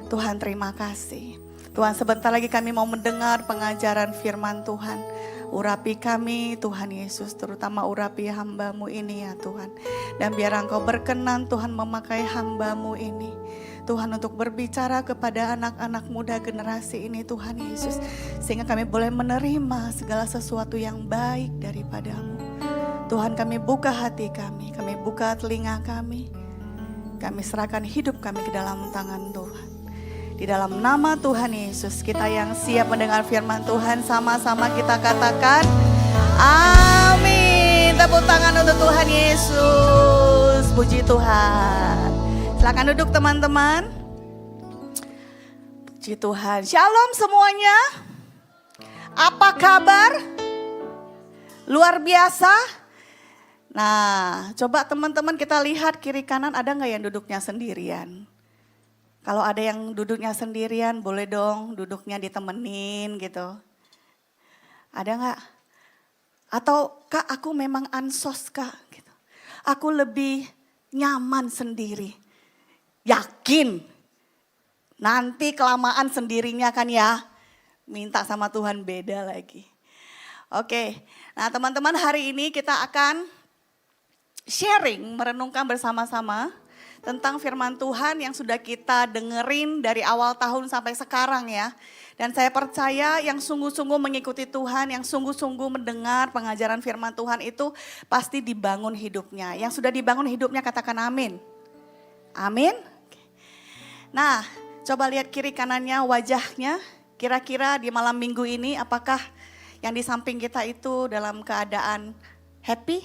Speaker 8: Tuhan terima kasih. Tuhan sebentar lagi kami mau mendengar pengajaran firman Tuhan. Urapi kami Tuhan Yesus, terutama urapi hamba-Mu ini ya Tuhan. Dan biar Engkau berkenan Tuhan memakai hamba-Mu ini. Tuhan untuk berbicara kepada anak-anak muda generasi ini Tuhan Yesus. Sehingga kami boleh menerima segala sesuatu yang baik daripada-Mu. Tuhan kami buka hati kami buka telinga kami. Kami serahkan hidup kami ke dalam tangan Tuhan. Di dalam nama Tuhan Yesus, kita yang siap mendengar firman Tuhan, sama-sama kita katakan amin. Tepuk tangan untuk Tuhan Yesus. Puji Tuhan. Silakan duduk teman-teman. Puji Tuhan. Shalom semuanya. Apa kabar? Luar biasa. Nah, coba teman-teman kita lihat kiri kanan, ada gak yang duduknya sendirian? Kalau ada yang duduknya sendirian, boleh dong duduknya ditemenin gitu. Ada gak? Atau Kak, aku memang ansos Kak. Gitu. Aku lebih nyaman sendiri. Yakin. Nanti kelamaan sendirinya kan ya. Minta sama Tuhan beda lagi. Oke, nah teman-teman hari ini kita akan sharing, merenungkan bersama-sama tentang firman Tuhan yang sudah kita dengerin dari awal tahun sampai sekarang ya. Dan saya percaya yang sungguh-sungguh mengikuti Tuhan, yang sungguh-sungguh mendengar pengajaran firman Tuhan itu pasti dibangun hidupnya. Yang sudah dibangun hidupnya katakan amin. Amin. Nah, coba lihat kiri kanannya wajahnya. Kira-kira di malam minggu ini apakah yang di samping kita itu dalam keadaan happy?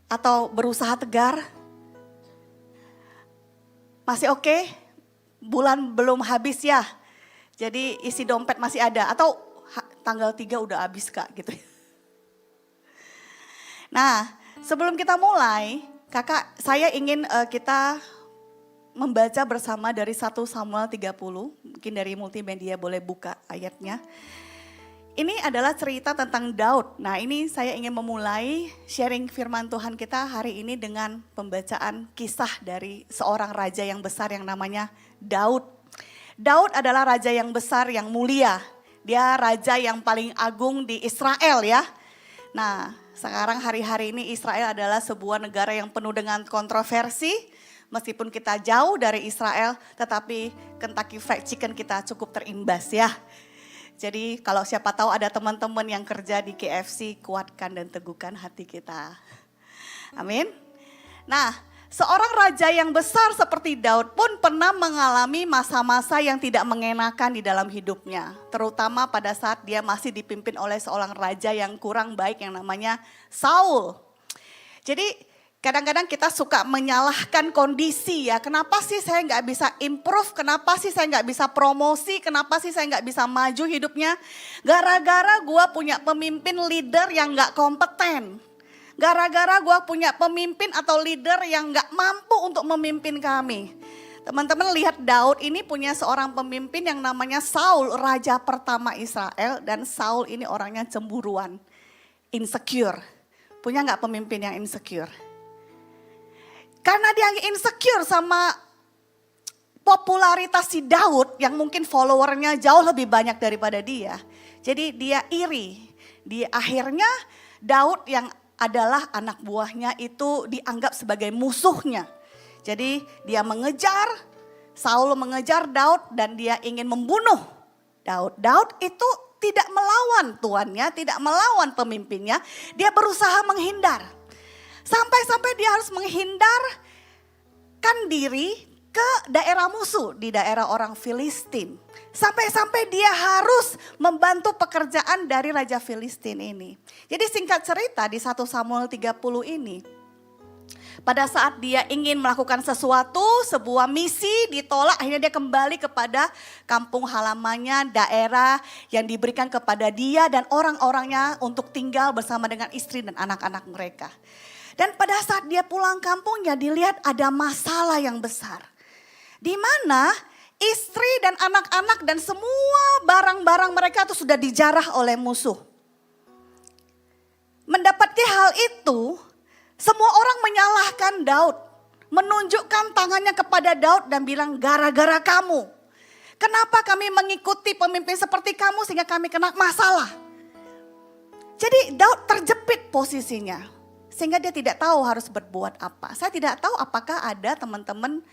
Speaker 8: Atau berusaha tegar? Masih oke? Bulan belum habis ya? Jadi isi dompet masih ada atau tanggal 3 udah habis Kak gitu. Nah, sebelum kita mulai, Kakak saya ingin kita membaca bersama dari 1 Samuel 30, mungkin dari multimedia boleh buka ayatnya. Ini adalah cerita tentang Daud. Nah, ini saya ingin memulai sharing firman Tuhan kita hari ini dengan pembacaan kisah dari seorang raja yang besar yang namanya Daud. Daud adalah raja yang besar, yang mulia. Dia raja yang paling agung di Israel ya. Nah, sekarang hari-hari ini Israel adalah sebuah negara yang penuh dengan kontroversi. Meskipun kita jauh dari Israel, tetapi Kentucky Fried Chicken kita cukup terimbas ya. Jadi kalau siapa tahu ada teman-teman yang kerja di KFC, kuatkan dan teguhkan hati kita. Amin. Nah, seorang raja yang besar seperti Daud pun pernah mengalami masa-masa yang tidak mengenakan di dalam hidupnya. Terutama pada saat dia masih dipimpin oleh seorang raja yang kurang baik yang namanya Saul. Jadi kadang-kadang kita suka menyalahkan kondisi ya. Kenapa sih saya nggak bisa improve? Kenapa sih saya nggak bisa promosi? Kenapa sih saya nggak bisa maju hidupnya? Gara-gara gue punya pemimpin leader yang nggak kompeten. Gara-gara gue punya pemimpin atau leader yang nggak mampu untuk memimpin kami. Teman-teman lihat Daud ini punya seorang pemimpin yang namanya Saul, raja pertama Israel. Dan Saul ini orangnya cemburuan, insecure. Punya nggak pemimpin yang insecure? Karena dia insecure sama popularitas si Daud yang mungkin followernya jauh lebih banyak daripada dia. Jadi dia iri. Akhirnya Daud yang adalah anak buahnya itu dianggap sebagai musuhnya. Jadi dia mengejar, Saul mengejar Daud dan dia ingin membunuh Daud. Daud itu tidak melawan tuannya, tidak melawan pemimpinnya. Dia berusaha menghindar. Sampai-sampai dia harus menghindarkan diri ke daerah musuh, di daerah orang Filistin. Sampai-sampai dia harus membantu pekerjaan dari Raja Filistin ini. Jadi singkat cerita di 1 Samuel 30 ini, Pada saat dia ingin melakukan sesuatu, sebuah misi ditolak, akhirnya dia kembali kepada kampung halamannya, daerah yang diberikan kepada dia dan orang-orangnya untuk tinggal bersama dengan istri dan anak-anak mereka. Dan pada saat dia pulang kampung, ya dilihat ada masalah yang besar. Di mana istri dan anak-anak dan semua barang-barang mereka itu sudah dijarah oleh musuh. Mendapati hal itu, semua orang menyalahkan Daud. Menunjukkan tangannya kepada Daud dan bilang, gara-gara kamu. Kenapa kami mengikuti pemimpin seperti kamu sehingga kami kena masalah. Jadi Daud terjepit posisinya. Sehingga dia tidak tahu harus berbuat apa. Saya tidak tahu apakah ada teman-teman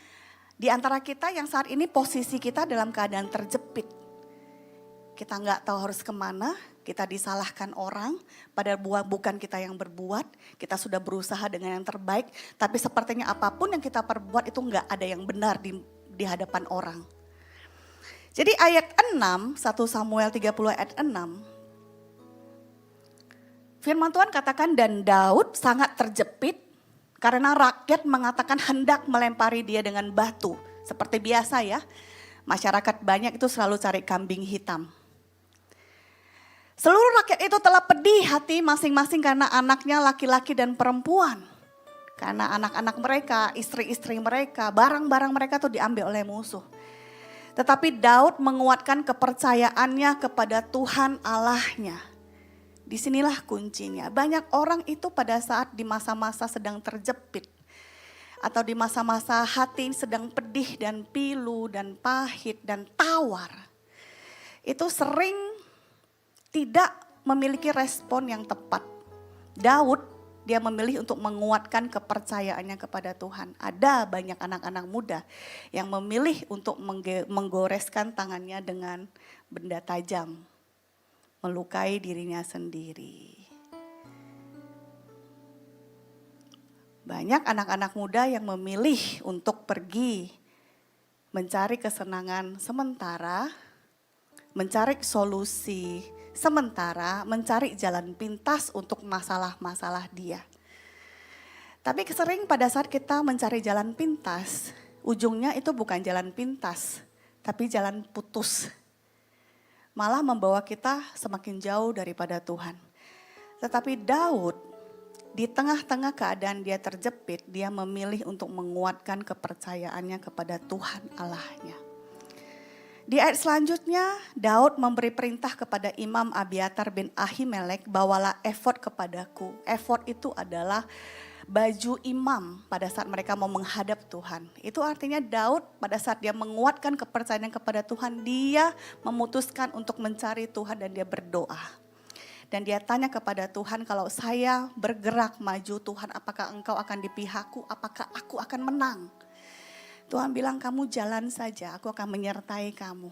Speaker 8: di antara kita yang saat ini posisi kita dalam keadaan terjepit. Kita nggak tahu harus kemana, kita disalahkan orang, padahal bukan kita yang berbuat, kita sudah berusaha dengan yang terbaik, tapi sepertinya apapun yang kita perbuat itu nggak ada yang benar di hadapan orang. Jadi ayat 6, 1 Samuel 30 ayat 6, firman Tuhan katakan, dan Daud sangat terjepit karena rakyat mengatakan hendak melempari dia dengan batu. Seperti biasa ya, masyarakat banyak itu selalu cari kambing hitam. Seluruh rakyat itu telah pedih hati masing-masing karena anaknya laki-laki dan perempuan. Karena anak-anak mereka, istri-istri mereka, barang-barang mereka tuh diambil oleh musuh. Tetapi Daud menguatkan kepercayaannya kepada Tuhan Allahnya. Disinilah kuncinya. Banyak orang itu pada saat di masa-masa sedang terjepit. Atau di masa-masa hati sedang pedih dan pilu dan pahit dan tawar. Itu sering tidak memiliki respon yang tepat. Daud, dia memilih untuk menguatkan kepercayaannya kepada Tuhan. Ada banyak anak-anak muda yang memilih untuk menggoreskan tangannya dengan benda tajam. Melukai dirinya sendiri. Banyak anak-anak muda yang memilih untuk pergi mencari kesenangan sementara, mencari solusi sementara, mencari jalan pintas untuk masalah-masalah dia. Tapi sering pada saat kita mencari jalan pintas, ujungnya itu bukan jalan pintas, tapi jalan putus. Malah membawa kita semakin jauh daripada Tuhan. Tetapi Daud, di tengah-tengah keadaan dia terjepit, dia memilih untuk menguatkan kepercayaannya kepada Tuhan Allahnya. Di ayat selanjutnya, Daud memberi perintah kepada Imam Abiatar bin Ahimelek, bawalah efod kepadaku. Efod itu adalah baju imam pada saat mereka mau menghadap Tuhan. Itu artinya Daud pada saat dia menguatkan kepercayaan kepada Tuhan, dia memutuskan untuk mencari Tuhan dan dia berdoa. Dan dia tanya kepada Tuhan, kalau saya bergerak maju Tuhan, apakah engkau akan di pihakku, apakah aku akan menang? Tuhan bilang, kamu jalan saja, aku akan menyertai kamu.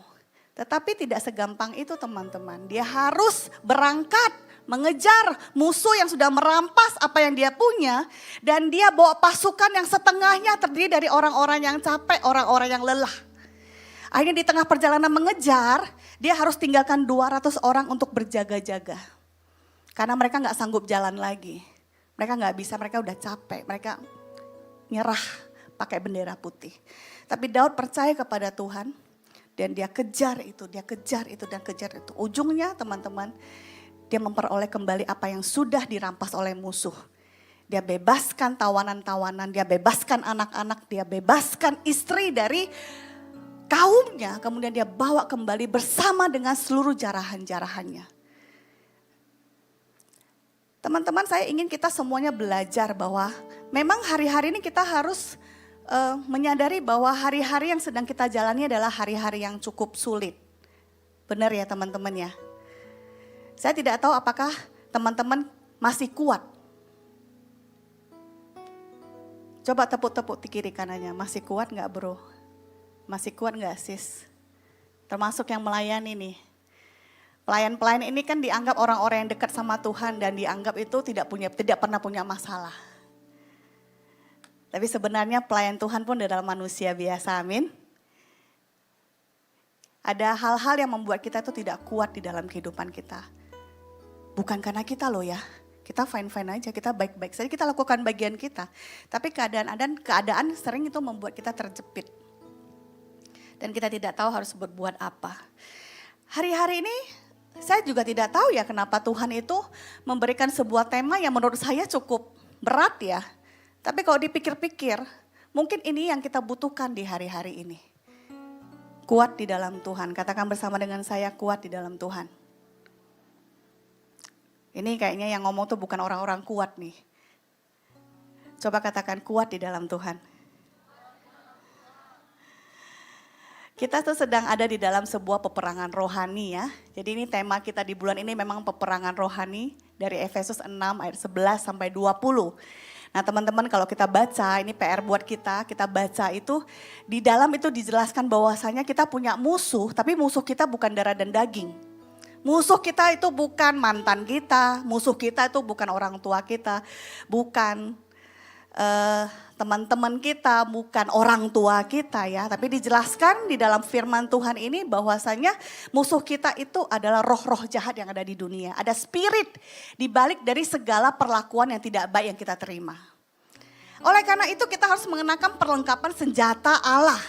Speaker 8: Tetapi tidak segampang itu teman-teman. Dia harus berangkat mengejar musuh yang sudah merampas apa yang dia punya. Dan dia bawa pasukan yang setengahnya terdiri dari orang-orang yang capek, orang-orang yang lelah. Akhirnya di tengah perjalanan mengejar, dia harus tinggalkan 200 orang untuk berjaga-jaga. Karena mereka gak sanggup jalan lagi. Mereka gak bisa, mereka udah capek, mereka nyerah pakai bendera putih. Tapi Daud percaya kepada Tuhan dan dia kejar itu, dia kejar itu dan kejar itu. Ujungnya teman-teman, dia memperoleh kembali apa yang sudah dirampas oleh musuh. Dia bebaskan tawanan-tawanan, dia bebaskan anak-anak, dia bebaskan istri dari kaumnya. Kemudian dia bawa kembali bersama dengan seluruh jarahan-jarahannya. Teman-teman, saya ingin kita semuanya belajar bahwa memang hari-hari ini kita harus menyadari bahwa hari-hari yang sedang kita jalani adalah hari-hari yang cukup sulit. Benar ya teman-teman ya? Saya tidak tahu apakah teman-teman masih kuat. Coba tepuk-tepuk di kiri kanannya, masih kuat gak bro? Masih kuat gak sis? Termasuk yang melayani nih. Pelayan-pelayan ini kan dianggap orang-orang yang dekat sama Tuhan dan dianggap itu tidak pernah punya masalah. Tapi sebenarnya pelayan Tuhan pun adalah manusia biasa, amin. Ada hal-hal yang membuat kita itu tidak kuat di dalam kehidupan kita. Bukan karena kita loh ya, Kita fine-fine aja, kita baik-baik saja, kita lakukan bagian kita. Tapi keadaan sering itu membuat kita terjepit. Dan kita tidak tahu harus berbuat apa. Hari-hari ini saya juga tidak tahu ya kenapa Tuhan itu memberikan sebuah tema yang menurut saya cukup berat ya. Tapi kalau dipikir-pikir, mungkin ini yang kita butuhkan di hari-hari ini. Kuat di dalam Tuhan, katakan bersama dengan saya, kuat di dalam Tuhan. Ini kayaknya yang ngomong tuh bukan orang-orang kuat nih. Coba katakan kuat di dalam Tuhan. Kita tuh sedang ada di dalam sebuah peperangan rohani ya. Jadi ini tema kita di bulan ini memang peperangan rohani dari Efesus 6 ayat 11 sampai 20. Nah teman-teman kalau kita baca, ini PR buat kita baca itu, di dalam itu dijelaskan bahwasanya kita punya musuh, tapi musuh kita bukan darah dan daging. Musuh kita itu bukan mantan kita, musuh kita itu bukan orang tua kita, bukan teman-teman kita, bukan orang tua kita ya. Tapi dijelaskan di dalam firman Tuhan ini bahwasanya musuh kita itu adalah roh-roh jahat yang ada di dunia. Ada spirit di balik dari segala perlakuan yang tidak baik yang kita terima. Oleh karena itu kita harus mengenakan perlengkapan senjata Allah.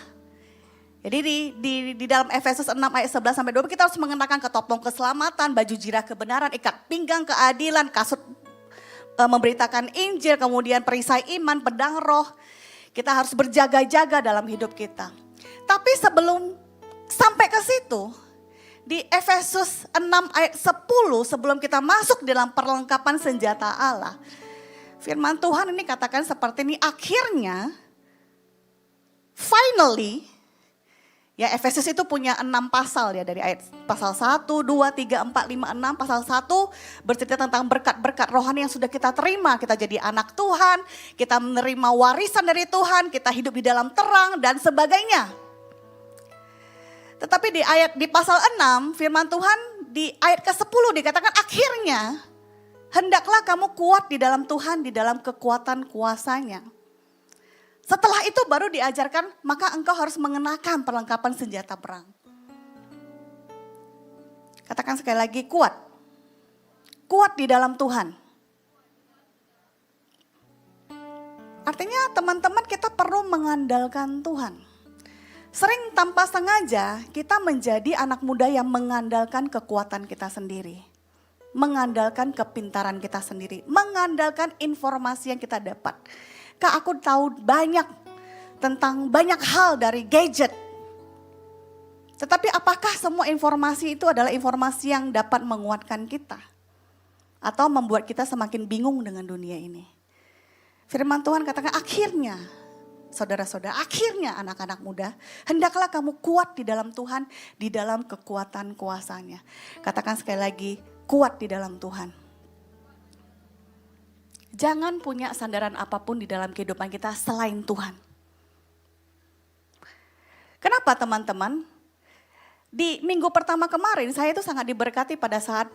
Speaker 8: Jadi di dalam Efesus 6 ayat 11 sampai 20 kita harus mengenakan ketopong keselamatan, baju jirah kebenaran, ikat pinggang keadilan, kasut memberitakan Injil, kemudian perisai iman, pedang roh. Kita harus berjaga-jaga dalam hidup kita. Tapi sebelum sampai ke situ, di Efesus 6 ayat 10 sebelum kita masuk dalam perlengkapan senjata Allah, firman Tuhan ini katakan seperti ini, akhirnya, finally, ya Efesus itu punya 6 pasal ya dari ayat pasal 1, 2, 3, 4, 5, 6. Pasal 1 bercerita tentang berkat-berkat rohani yang sudah kita terima. Kita jadi anak Tuhan, kita menerima warisan dari Tuhan, kita hidup di dalam terang dan sebagainya. Tetapi di pasal 6 firman Tuhan di ayat ke-10 dikatakan akhirnya hendaklah kamu kuat di dalam Tuhan, di dalam kekuatan kuasanya. Setelah itu baru diajarkan, maka engkau harus mengenakan perlengkapan senjata perang. Katakan sekali lagi, kuat. Kuat di dalam Tuhan. Artinya teman-teman kita perlu mengandalkan Tuhan. Sering tanpa sengaja kita menjadi anak muda yang mengandalkan kekuatan kita sendiri. Mengandalkan kepintaran kita sendiri. Mengandalkan informasi yang kita dapat. Kak, aku tahu banyak tentang banyak hal dari gadget. Tetapi apakah semua informasi itu adalah informasi yang dapat menguatkan kita? Atau membuat kita semakin bingung dengan dunia ini? Firman Tuhan katakan akhirnya, saudara-saudara, akhirnya anak-anak muda, hendaklah kamu kuat di dalam Tuhan, di dalam kekuatan kuasanya. Katakan sekali lagi, kuat di dalam Tuhan. Jangan punya sandaran apapun di dalam kehidupan kita selain Tuhan. Kenapa teman-teman? Di minggu pertama kemarin saya itu sangat diberkati pada saat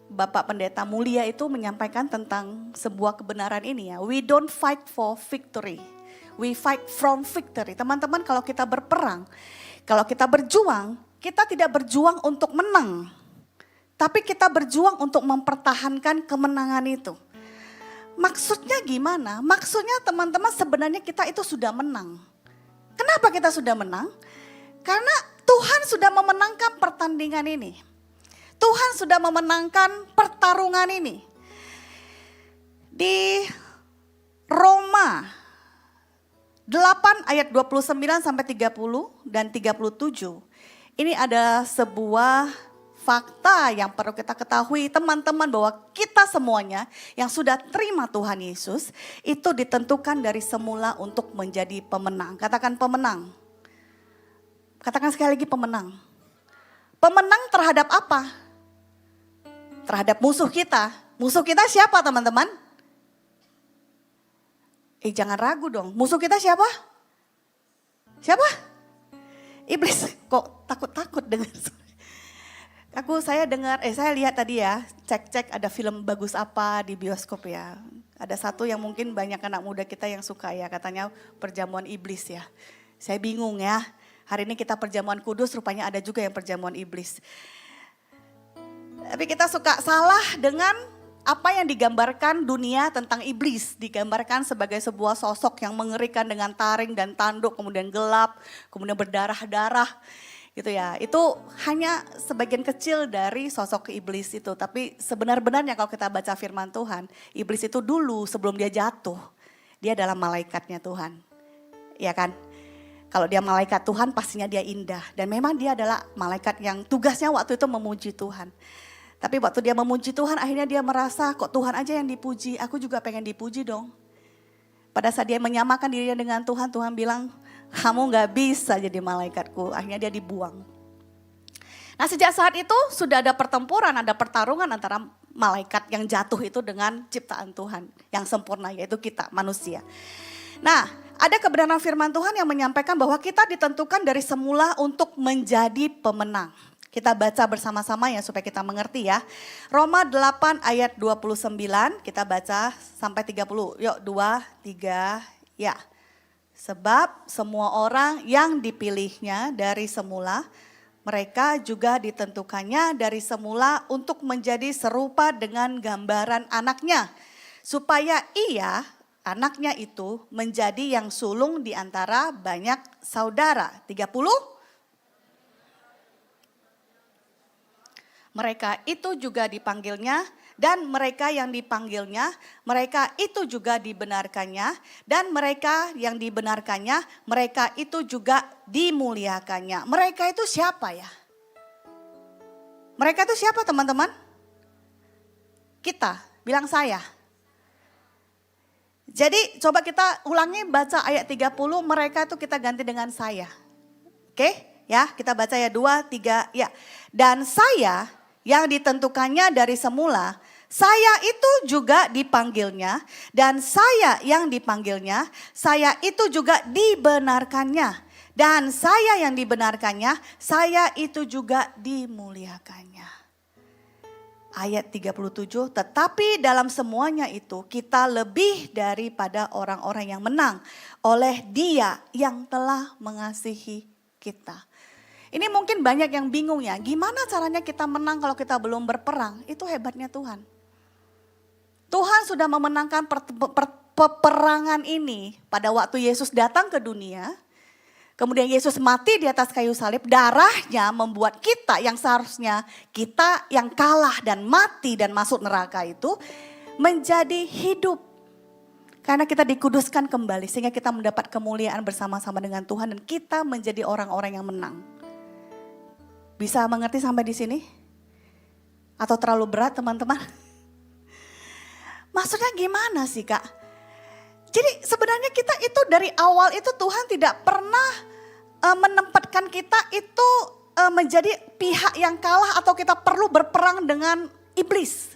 Speaker 8: Bapak Pendeta Mulia itu menyampaikan tentang sebuah kebenaran ini ya. We don't fight for victory, we fight from victory. Teman-teman kalau kita berperang, kalau kita berjuang, kita tidak berjuang untuk menang. Tapi kita berjuang untuk mempertahankan kemenangan itu. Maksudnya gimana? Maksudnya teman-teman sebenarnya kita itu sudah menang. Kenapa kita sudah menang? Karena Tuhan sudah memenangkan pertandingan ini. Tuhan sudah memenangkan pertarungan ini. Di Roma 8 ayat 29 sampai 30 dan 37. Ini ada sebuah fakta yang perlu kita ketahui teman-teman bahwa kita semuanya yang sudah terima Tuhan Yesus itu ditentukan dari semula untuk menjadi pemenang. Katakan pemenang. Katakan sekali lagi pemenang. Pemenang terhadap apa? Terhadap musuh kita. Musuh kita siapa teman-teman? Jangan ragu dong. Musuh kita siapa? Siapa? Iblis. Kok takut-takut dengan saya lihat tadi ya, cek ada film bagus apa di bioskop ya. Ada satu yang mungkin banyak anak muda kita yang suka ya, katanya perjamuan iblis ya. Saya bingung ya, hari ini kita perjamuan kudus, rupanya ada juga yang perjamuan iblis. Tapi kita suka salah dengan apa yang digambarkan dunia tentang iblis, digambarkan sebagai sebuah sosok yang mengerikan dengan taring dan tanduk, kemudian gelap, kemudian berdarah-darah gitu ya. Itu hanya sebagian kecil dari sosok iblis itu. Tapi sebenar-benarnya kalau kita baca firman Tuhan, iblis itu dulu sebelum dia jatuh, dia adalah malaikatnya Tuhan. Ya kan? Kalau dia malaikat Tuhan pastinya dia indah. Dan memang dia adalah malaikat yang tugasnya waktu itu memuji Tuhan. Tapi waktu dia memuji Tuhan akhirnya dia merasa kok Tuhan aja yang dipuji, aku juga pengen dipuji dong. Pada saat dia menyamakan dirinya dengan Tuhan, Tuhan bilang kamu gak bisa jadi malaikatku, akhirnya dia dibuang. Nah sejak saat itu sudah ada pertempuran, ada pertarungan antara malaikat yang jatuh itu dengan ciptaan Tuhan yang sempurna yaitu kita manusia. Nah ada kebenaran firman Tuhan yang menyampaikan bahwa kita ditentukan dari semula untuk menjadi pemenang. Kita baca bersama-sama ya supaya kita mengerti ya. Roma 8 ayat 29 kita baca sampai 30. Yuk 2, 3 ya. Sebab semua orang yang dipilihnya dari semula, mereka juga ditentukannya dari semula untuk menjadi serupa dengan gambaran anaknya. Supaya ia, anaknya itu menjadi yang sulung di antara banyak saudara. 30. Mereka itu juga dipanggilnya dan mereka yang dipanggilnya, mereka itu juga dibenarkannya dan mereka yang dibenarkannya, mereka itu juga dimuliakannya. Mereka itu siapa ya? Mereka itu siapa teman-teman? Kita, bilang saya. Jadi coba kita ulangi baca ayat 30, mereka itu kita ganti dengan saya. Oke, ya kita baca ya 2, 3, ya. Dan saya yang ditentukannya dari semula, saya itu juga dipanggilnya dan saya yang dipanggilnya, saya itu juga dibenarkannya. Dan saya yang dibenarkannya, saya itu juga dimuliakannya. Ayat 37, tetapi dalam semuanya itu kita lebih daripada orang-orang yang menang oleh Dia yang telah mengasihi kita. Ini mungkin banyak yang bingung ya, gimana caranya kita menang kalau kita belum berperang? Itu hebatnya Tuhan. Tuhan sudah memenangkan peperangan ini pada waktu Yesus datang ke dunia. Kemudian Yesus mati di atas kayu salib, darahnya membuat kita yang seharusnya kita yang kalah dan mati dan masuk neraka itu menjadi hidup. Karena kita dikuduskan kembali sehingga kita mendapat kemuliaan bersama-sama dengan Tuhan dan kita menjadi orang-orang yang menang. Bisa mengerti sampai di sini? Atau terlalu berat teman-teman? Maksudnya gimana sih Kak? Jadi sebenarnya kita itu dari awal itu Tuhan tidak pernah menempatkan kita itu menjadi pihak yang kalah atau kita perlu berperang dengan iblis.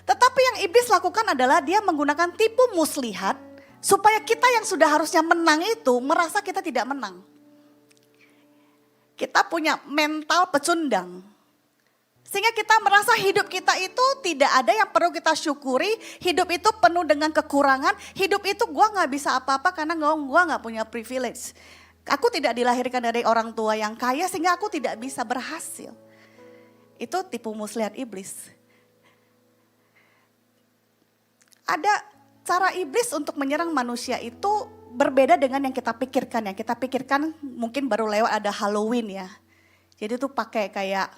Speaker 8: Tetapi yang iblis lakukan adalah dia menggunakan tipu muslihat supaya kita yang sudah harusnya menang itu merasa kita tidak menang. Kita punya mental pecundang. Sehingga kita merasa hidup kita itu tidak ada yang perlu kita syukuri. Hidup itu penuh dengan kekurangan. Hidup itu gue gak bisa apa-apa karena gue gak punya privilege. Aku tidak dilahirkan dari orang tua yang kaya sehingga aku tidak bisa berhasil. Itu tipu muslihat iblis. Ada cara iblis untuk menyerang manusia itu berbeda dengan yang kita pikirkan. Yang kita pikirkan mungkin baru lewat ada Halloween ya. Jadi tuh pakai kayak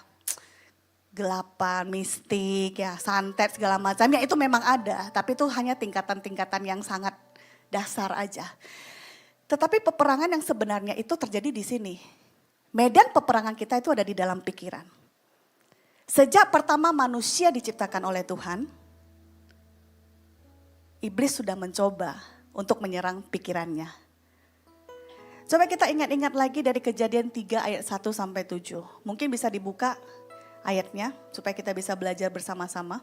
Speaker 8: gelapan, mistik ya, santet segala macam. Ya itu memang ada, tapi itu hanya tingkatan-tingkatan yang sangat dasar aja. Tetapi peperangan yang sebenarnya itu terjadi di sini. Medan peperangan kita itu ada di dalam pikiran. Sejak pertama manusia diciptakan oleh Tuhan, iblis sudah mencoba untuk menyerang pikirannya. Coba kita ingat-ingat lagi dari Kejadian 3 ayat 1 sampai 7. Mungkin bisa dibuka ayatnya supaya kita bisa belajar bersama-sama.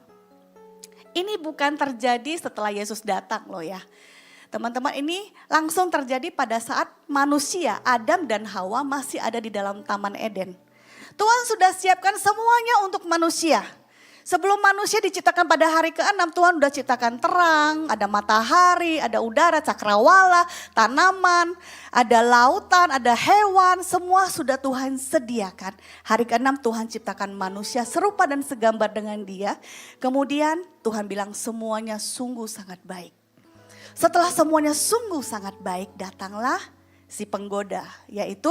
Speaker 8: Ini bukan terjadi setelah Yesus datang loh ya. Teman-teman, ini langsung terjadi pada saat manusia, Adam dan Hawa masih ada di dalam Taman Eden. Tuhan sudah siapkan semuanya untuk manusia. Sebelum manusia diciptakan pada hari ke-6, Tuhan udah ciptakan terang, ada matahari, ada udara, cakrawala, tanaman, ada lautan, ada hewan, semua sudah Tuhan sediakan. Hari ke-6 Tuhan ciptakan manusia serupa dan segambar dengan Dia. Kemudian Tuhan bilang semuanya sungguh sangat baik. Setelah semuanya sungguh sangat baik, datanglah si penggoda, yaitu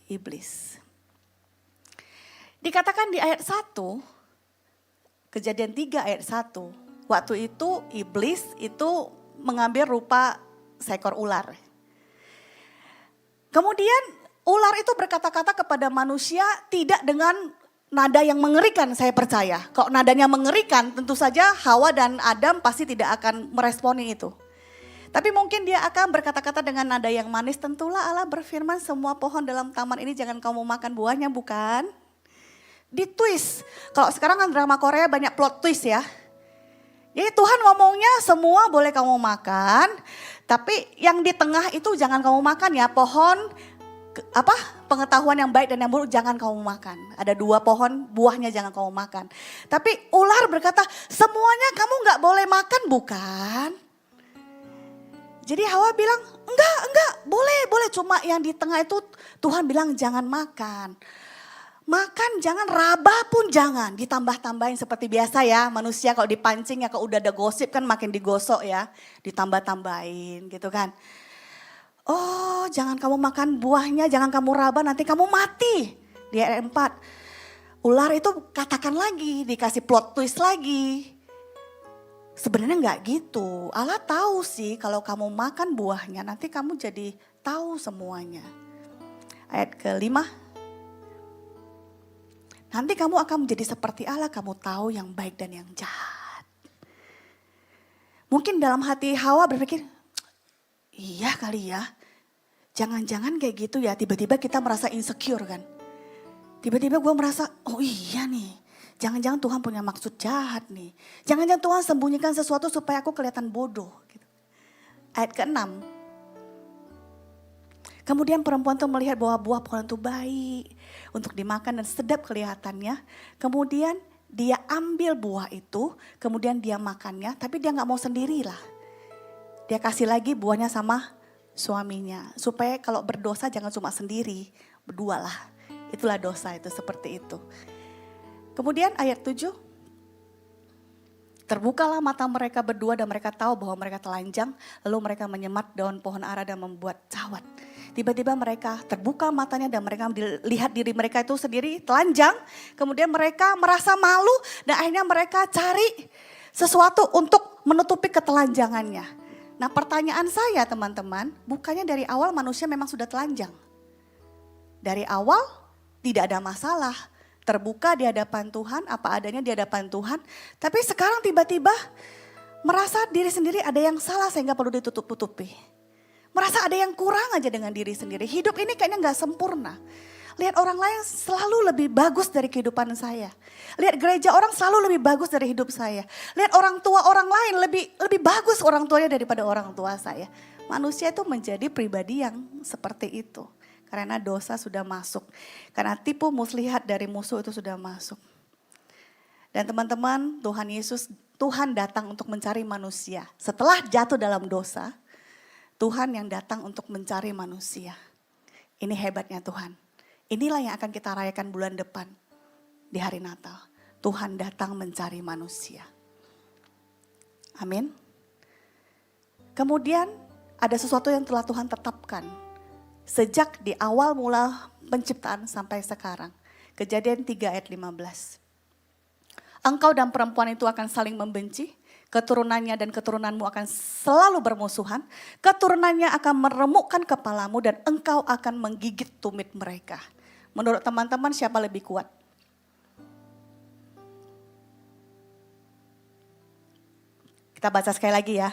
Speaker 8: iblis. Dikatakan di ayat 1, Kejadian 3 ayat 1, waktu itu iblis itu mengambil rupa seekor ular. Kemudian ular itu berkata-kata kepada manusia tidak dengan nada yang mengerikan, saya percaya. Kalau nadanya mengerikan tentu saja Hawa dan Adam pasti tidak akan meresponi itu. Tapi mungkin dia akan berkata-kata dengan nada yang manis, tentulah Allah berfirman semua pohon dalam taman ini jangan kamu makan buahnya, bukan? Di twist. Kalau sekarang kan drama Korea banyak plot twist ya. Jadi Tuhan ngomongnya semua boleh kamu makan, tapi yang di tengah itu jangan kamu makan ya. Pohon pengetahuan yang baik dan yang buruk jangan kamu makan. Ada 2 pohon buahnya jangan kamu makan. Tapi ular berkata semuanya kamu gak boleh makan, bukan? Jadi Hawa bilang enggak boleh. Cuma yang di tengah itu Tuhan bilang jangan makan. Makan jangan, raba pun jangan, ditambah-tambahin seperti biasa ya. Manusia kalau dipancing ya, kalau udah ada gosip kan makin digosok ya. Ditambah-tambahin gitu kan. Oh jangan kamu makan buahnya, jangan kamu raba nanti kamu mati. Di ayat 4. Ular itu katakan lagi, dikasih plot twist lagi. Sebenarnya enggak gitu. Allah tahu sih kalau kamu makan buahnya nanti kamu jadi tahu semuanya. Ayat ke-5. Nanti kamu akan menjadi seperti Allah, kamu tahu yang baik dan yang jahat. Mungkin dalam hati Hawa berpikir, iya kali ya. Jangan-jangan kayak gitu ya, tiba-tiba kita merasa insecure kan. Tiba-tiba gue merasa, oh iya nih. Jangan-jangan Tuhan punya maksud jahat nih. Jangan-jangan Tuhan sembunyikan sesuatu supaya aku kelihatan bodoh. Gitu. Ayat ke-6. Kemudian perempuan itu melihat bahwa buah pohon itu baik untuk dimakan dan sedap kelihatannya. Kemudian dia ambil buah itu, kemudian dia makannya, tapi dia gak mau sendirilah. Dia kasih lagi buahnya sama suaminya. Supaya kalau berdosa jangan cuma sendiri, berdua lah. Itulah dosa itu, seperti itu. Kemudian ayat 7. Terbukalah mata mereka berdua dan mereka tahu bahwa mereka telanjang. Lalu mereka menyemat daun pohon ara dan membuat cawat. Tiba-tiba mereka terbuka matanya dan mereka lihat diri mereka itu sendiri telanjang. Kemudian mereka merasa malu dan akhirnya mereka cari sesuatu untuk menutupi ketelanjangannya. Nah pertanyaan saya teman-teman, bukannya dari awal manusia memang sudah telanjang? Dari awal tidak ada masalah. Terbuka di hadapan Tuhan, apa adanya di hadapan Tuhan. Tapi sekarang tiba-tiba merasa diri sendiri ada yang salah sehingga perlu ditutup-tutupi. Merasa ada yang kurang aja dengan diri sendiri. Hidup ini kayaknya gak sempurna. Lihat orang lain selalu lebih bagus dari kehidupan saya. Lihat gereja orang selalu lebih bagus dari hidup saya. Lihat orang tua orang lain lebih bagus orang tuanya daripada orang tua saya. Manusia itu menjadi pribadi yang seperti itu. Karena dosa sudah masuk. Karena tipu muslihat dari musuh itu sudah masuk. Dan teman-teman, Tuhan datang untuk mencari manusia. Setelah jatuh dalam dosa, Tuhan yang datang untuk mencari manusia. Ini hebatnya Tuhan. Inilah yang akan kita rayakan bulan depan di hari Natal. Tuhan datang mencari manusia. Amin. Kemudian ada sesuatu yang telah Tuhan tetapkan. Sejak di awal mula penciptaan sampai sekarang. Kejadian 3 ayat 15. Engkau dan perempuan itu akan saling membenci. Keturunannya dan keturunanmu akan selalu bermusuhan. Keturunannya akan meremukkan kepalamu dan engkau akan menggigit tumit mereka. Menurut teman-teman siapa lebih kuat? Kita baca sekali lagi ya.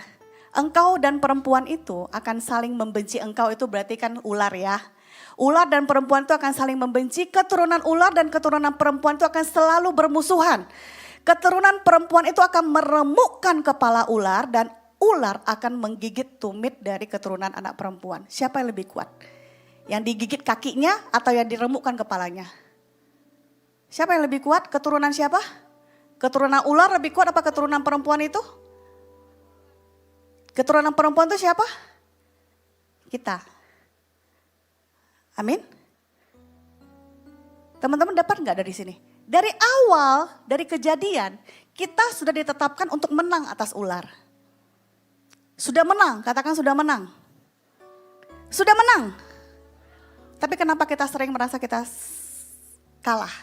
Speaker 8: Engkau dan perempuan itu akan saling membenci. Engkau itu berarti kan ular ya. Ular dan perempuan itu akan saling membenci. Keturunan ular dan keturunan perempuan itu akan selalu bermusuhan. Keturunan perempuan itu akan meremukkan kepala ular dan ular akan menggigit tumit dari keturunan anak perempuan. Siapa yang lebih kuat? Yang digigit kakinya atau yang diremukkan kepalanya? Siapa yang lebih kuat? Keturunan siapa? Keturunan ular lebih kuat apa keturunan perempuan itu? Keturunan perempuan itu siapa? Kita. Amin. Teman-teman dapat nggak dari sini? Dari awal, dari kejadian, kita sudah ditetapkan untuk menang atas ular. Sudah menang, katakan sudah menang. Sudah menang. Tapi kenapa kita sering merasa kita kalah?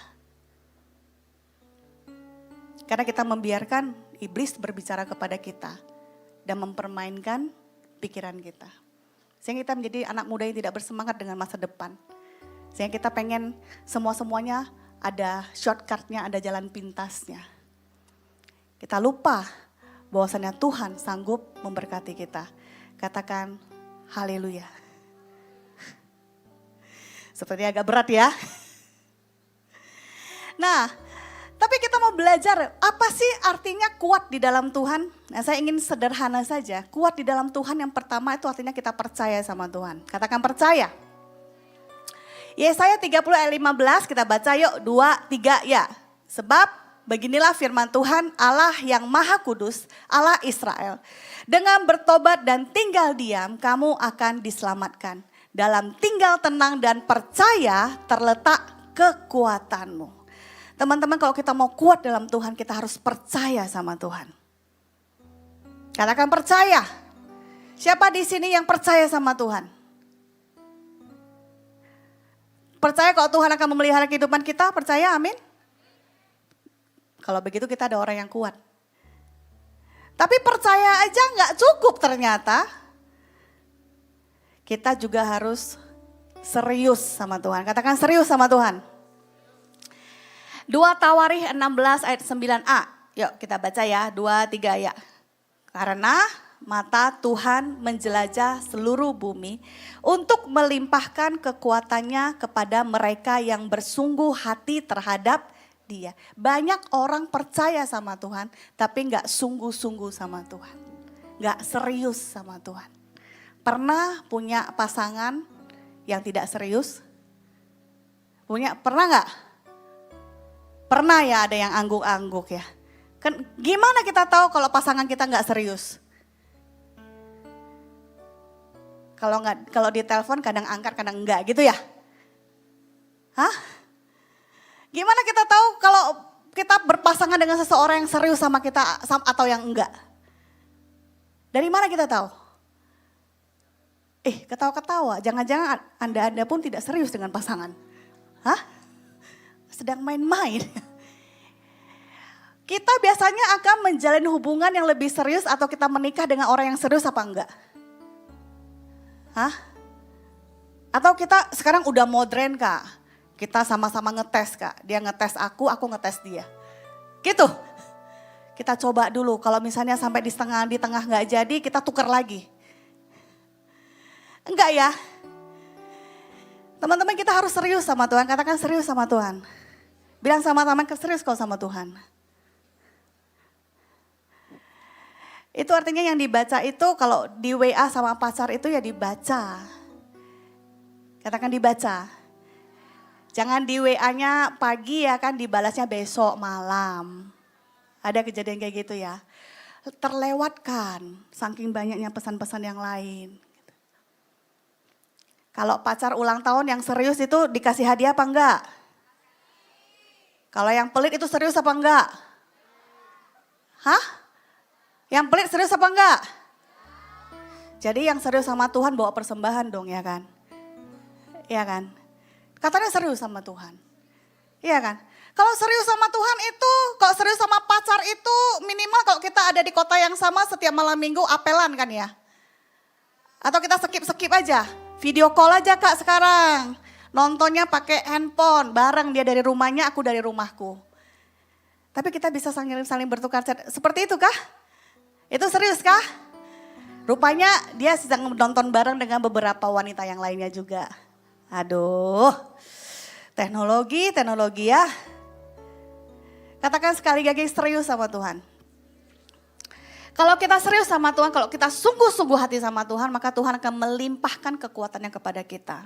Speaker 8: Karena kita membiarkan iblis berbicara kepada kita dan mempermainkan pikiran kita. Sehingga kita menjadi anak muda yang tidak bersemangat dengan masa depan. Sehingga kita pengen semua-semuanya ada shortcutnya, ada jalan pintasnya. Kita lupa bahwasannya Tuhan sanggup memberkati kita. Katakan haleluya. Seperti agak berat ya. Nah, tapi kita mau belajar apa sih artinya kuat di dalam Tuhan. Nah, saya ingin sederhana saja. Kuat di dalam Tuhan yang pertama itu artinya kita percaya sama Tuhan. Katakan percaya. Yesaya 30 ayat 15 kita baca yuk 2, 3 ya. Sebab beginilah firman Tuhan Allah yang maha kudus, Allah Israel. Dengan bertobat dan tinggal diam kamu akan diselamatkan. Dalam tinggal tenang dan percaya terletak kekuatanmu. Teman-teman kalau kita mau kuat dalam Tuhan kita harus percaya sama Tuhan. Katakan percaya. Siapa di sini yang percaya sama Tuhan? Percaya kalau Tuhan akan memelihara kehidupan kita, percaya amin. Kalau begitu kita ada orang yang kuat. Tapi percaya aja nggak cukup ternyata. Kita juga harus serius sama Tuhan. Katakan serius sama Tuhan. 2 Tawarikh 16 ayat 9a. Yuk kita baca ya, 2, 3 ya. Karena mata Tuhan menjelajah seluruh bumi untuk melimpahkan kekuatannya kepada mereka yang bersungguh hati terhadap Dia. Banyak orang percaya sama Tuhan tapi gak sungguh-sungguh sama Tuhan. Gak serius sama Tuhan. Pernah punya pasangan yang tidak serius? Pernah gak? Pernah ya ada yang angguk-angguk ya. Gimana kita tahu kalau pasangan kita gak serius? Kalau di telepon kadang angkat kadang enggak gitu ya. Hah? Gimana kita tahu kalau kita berpasangan dengan seseorang yang serius sama kita atau yang enggak? Dari mana kita tahu? Ketawa-ketawa, jangan-jangan Anda pun tidak serius dengan pasangan. Hah? Sedang main-main. Kita biasanya akan menjalin hubungan yang lebih serius atau kita menikah dengan orang yang serius apa enggak? Hah? Atau kita sekarang udah modern Kak, kita sama-sama ngetes Kak, dia ngetes aku ngetes dia. Gitu. Kita coba dulu, kalau misalnya sampai di tengah nggak jadi, kita tukar lagi. Enggak ya? Teman-teman kita harus serius sama Tuhan, katakan serius sama Tuhan. Bilang sama-sama serius kau sama Tuhan. Itu artinya yang dibaca itu kalau di WA sama pacar itu ya dibaca. Katakan dibaca. Jangan di WA-nya pagi ya kan dibalasnya besok malam. Ada kejadian kayak gitu ya. Terlewatkan saking banyaknya pesan-pesan yang lain. Kalau pacar ulang tahun yang serius itu dikasih hadiah apa enggak? Kalau yang pelit itu serius apa enggak? Hah? Yang pelit serius apa enggak? Jadi yang serius sama Tuhan bawa persembahan dong ya kan? Iya kan? Katanya serius sama Tuhan. Iya kan? Kalau serius sama Tuhan itu, kalau serius sama pacar itu minimal kalau kita ada di kota yang sama setiap malam minggu apelan kan ya? Atau kita skip aja, video call aja Kak sekarang. Nontonnya pakai handphone, bareng dia dari rumahnya, aku dari rumahku. Tapi kita bisa saling bertukar chat, seperti itu kah? Itu serius kah? Rupanya dia sedang menonton bareng dengan beberapa wanita yang lainnya juga. Aduh, teknologi ya. Katakan sekali lagi serius sama Tuhan. Kalau kita serius sama Tuhan, kalau kita sungguh-sungguh hati sama Tuhan, maka Tuhan akan melimpahkan kekuatannya kepada kita.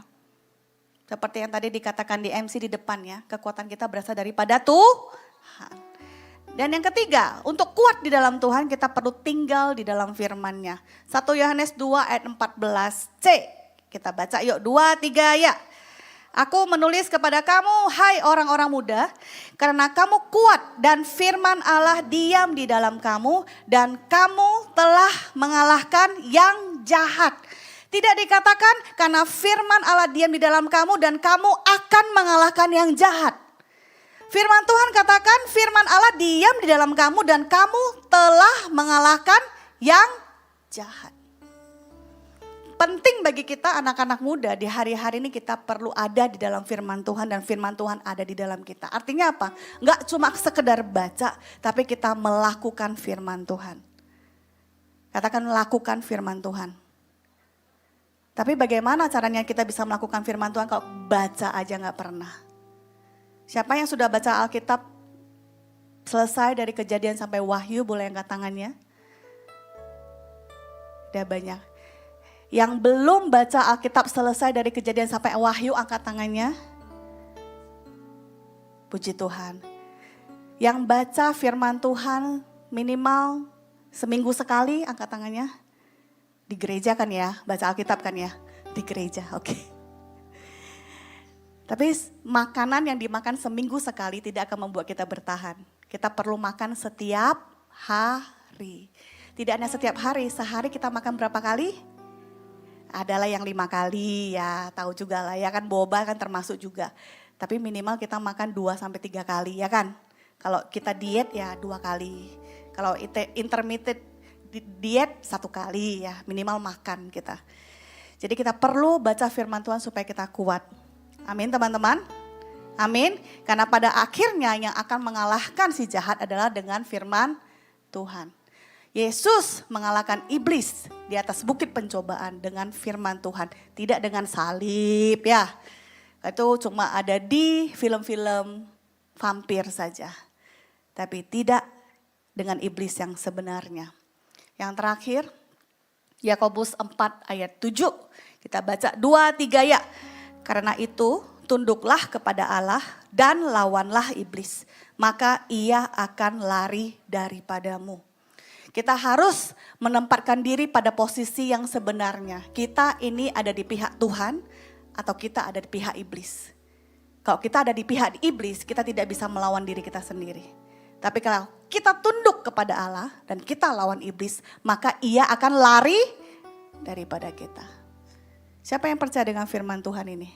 Speaker 8: Seperti yang tadi dikatakan di MC di depan ya, kekuatan kita berasal daripada Tuhan. Dan yang ketiga, untuk kuat di dalam Tuhan kita perlu tinggal di dalam firman-Nya. 1 Yohanes 2 ayat 14c. Kita baca yuk, 2, 3 ya. Aku menulis kepada kamu, hai orang-orang muda, karena kamu kuat dan firman Allah diam di dalam kamu dan kamu telah mengalahkan yang jahat. Tidak dikatakan karena firman Allah diam di dalam kamu dan kamu akan mengalahkan yang jahat. Firman Tuhan katakan firman Allah diam di dalam kamu dan kamu telah mengalahkan yang jahat. Penting bagi kita anak-anak muda di hari-hari ini kita perlu ada di dalam firman Tuhan dan firman Tuhan ada di dalam kita. Artinya apa? Enggak cuma sekedar baca tapi kita melakukan firman Tuhan. Katakan melakukan firman Tuhan. Tapi bagaimana caranya kita bisa melakukan firman Tuhan kalau baca aja enggak pernah? Siapa yang sudah baca Alkitab selesai dari Kejadian sampai Wahyu boleh angkat tangannya? Udah banyak. Yang belum baca Alkitab selesai dari Kejadian sampai Wahyu angkat tangannya. Puji Tuhan. Yang baca firman Tuhan minimal seminggu sekali angkat tangannya. Di gereja kan ya, baca Alkitab kan ya? Di gereja, oke. Tapi makanan yang dimakan seminggu sekali tidak akan membuat kita bertahan. Kita perlu makan setiap hari. Tidak hanya setiap hari, sehari kita makan berapa kali? Adalah yang 5 kali ya, tahu juga lah ya kan, boba kan termasuk juga. Tapi minimal kita makan 2-3 kali ya kan. Kalau kita diet ya 2 kali. Kalau intermittent diet 1 kali ya, minimal makan kita. Jadi kita perlu baca firman Tuhan supaya kita kuat. Amin teman-teman. Amin. Karena pada akhirnya yang akan mengalahkan si jahat adalah dengan firman Tuhan. Yesus mengalahkan iblis di atas bukit pencobaan dengan firman Tuhan. Tidak dengan salib ya. Itu cuma ada di film-film vampir saja. Tapi tidak dengan iblis yang sebenarnya. Yang terakhir, Yakobus 4 ayat 7. Kita baca 2-3 ya. Karena itu tunduklah kepada Allah dan lawanlah iblis. Maka ia akan lari daripadamu. Kita harus menempatkan diri pada posisi yang sebenarnya. Kita ini ada di pihak Tuhan atau kita ada di pihak iblis. Kalau kita ada di pihak iblis, kita tidak bisa melawan diri kita sendiri. Tapi kalau kita tunduk kepada Allah dan kita lawan iblis, maka ia akan lari daripada kita. Siapa yang percaya dengan firman Tuhan ini?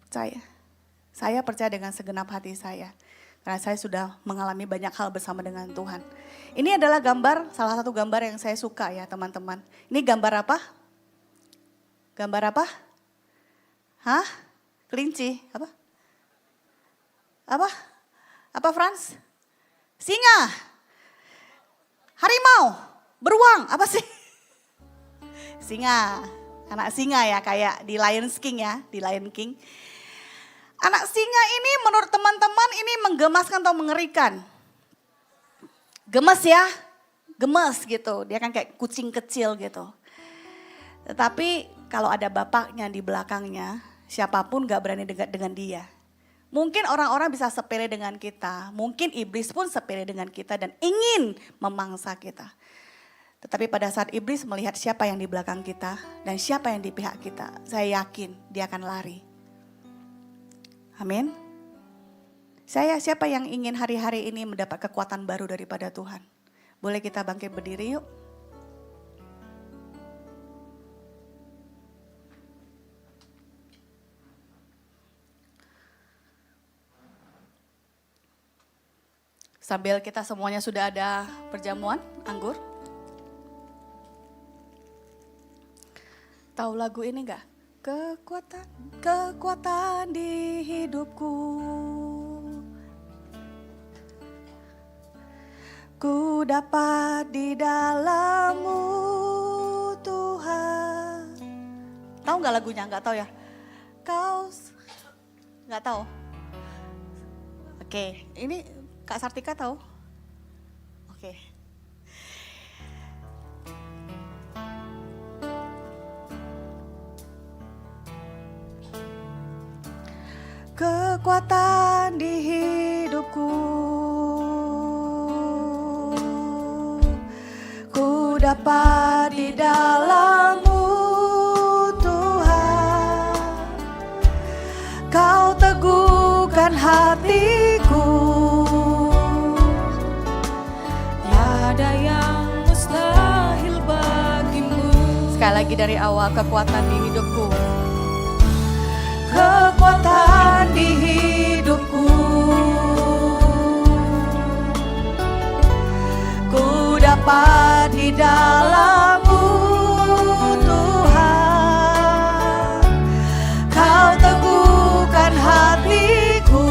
Speaker 8: Percaya. Saya percaya dengan segenap hati saya. Karena saya sudah mengalami banyak hal bersama dengan Tuhan. Ini adalah gambar, salah satu gambar yang saya suka ya teman-teman. Ini gambar apa? Gambar apa? Hah? Kelinci? Apa? Apa? Apa Frans? Singa. Harimau. Beruang. Apa sih? Singa. Anak singa ya, kayak di Lion King ya, di Lion King. Anak singa ini menurut teman-teman ini menggemaskan atau mengerikan? Gemes ya, gemes gitu. Dia kan kayak kucing kecil gitu. Tetapi kalau ada bapaknya di belakangnya, siapapun gak berani dekat dengan dia. Mungkin orang-orang bisa sepele dengan kita, mungkin iblis pun sepele dengan kita dan ingin memangsa kita. Tetapi pada saat iblis melihat siapa yang di belakang kita dan siapa yang di pihak kita, saya yakin dia akan lari. Amin. Siapa yang ingin hari-hari ini mendapat kekuatan baru daripada Tuhan? Boleh kita bangkit berdiri yuk. Sambil kita semuanya sudah ada perjamuan anggur. Tahu lagu ini enggak? Kekuatan di hidupku. Ku dapat di dalam-Mu Tuhan. Tahu enggak lagunya? Enggak tahu ya? Enggak tahu? Oke, ini Kak Sartika tahu? Oke. Kekuatan di hidupku dapat di dalam-Mu Tuhan. Kau teguhkan hatiku.
Speaker 6: Tiada yang mustahil bagimu.
Speaker 8: Sekali lagi dari awal, kekuatan di hidupku. Kekuatan di hidupku. Ku dapat di dalam-Mu Tuhan. Kau teguhkan hatiku.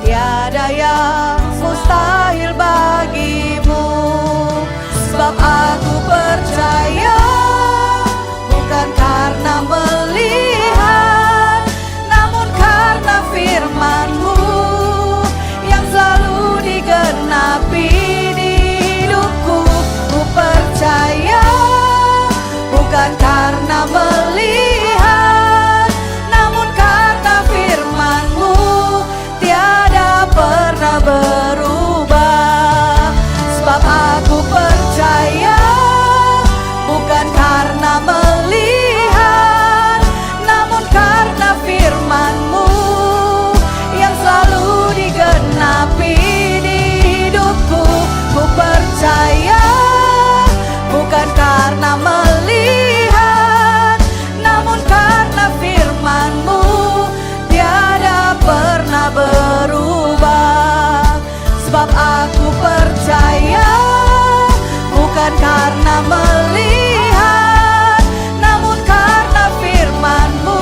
Speaker 8: Tiada yang mustahil bagimu. Sebab aku percaya, bukan karena melihat, namun karena firman-Mu yang selalu digenapi di hidupku. Ku percaya, bukan karena melihat, namun karena firman-Mu tiada pernah berubah. Sebab aku percaya, bukan karena melihat, namun karena firman-Mu yang selalu digenapi di hidupku. Ku percaya, bukan karena melihat, namun karena firman-Mu tiada pernah berubah. Sebab aku percaya, bukan karena melihat, namun karena firman-Mu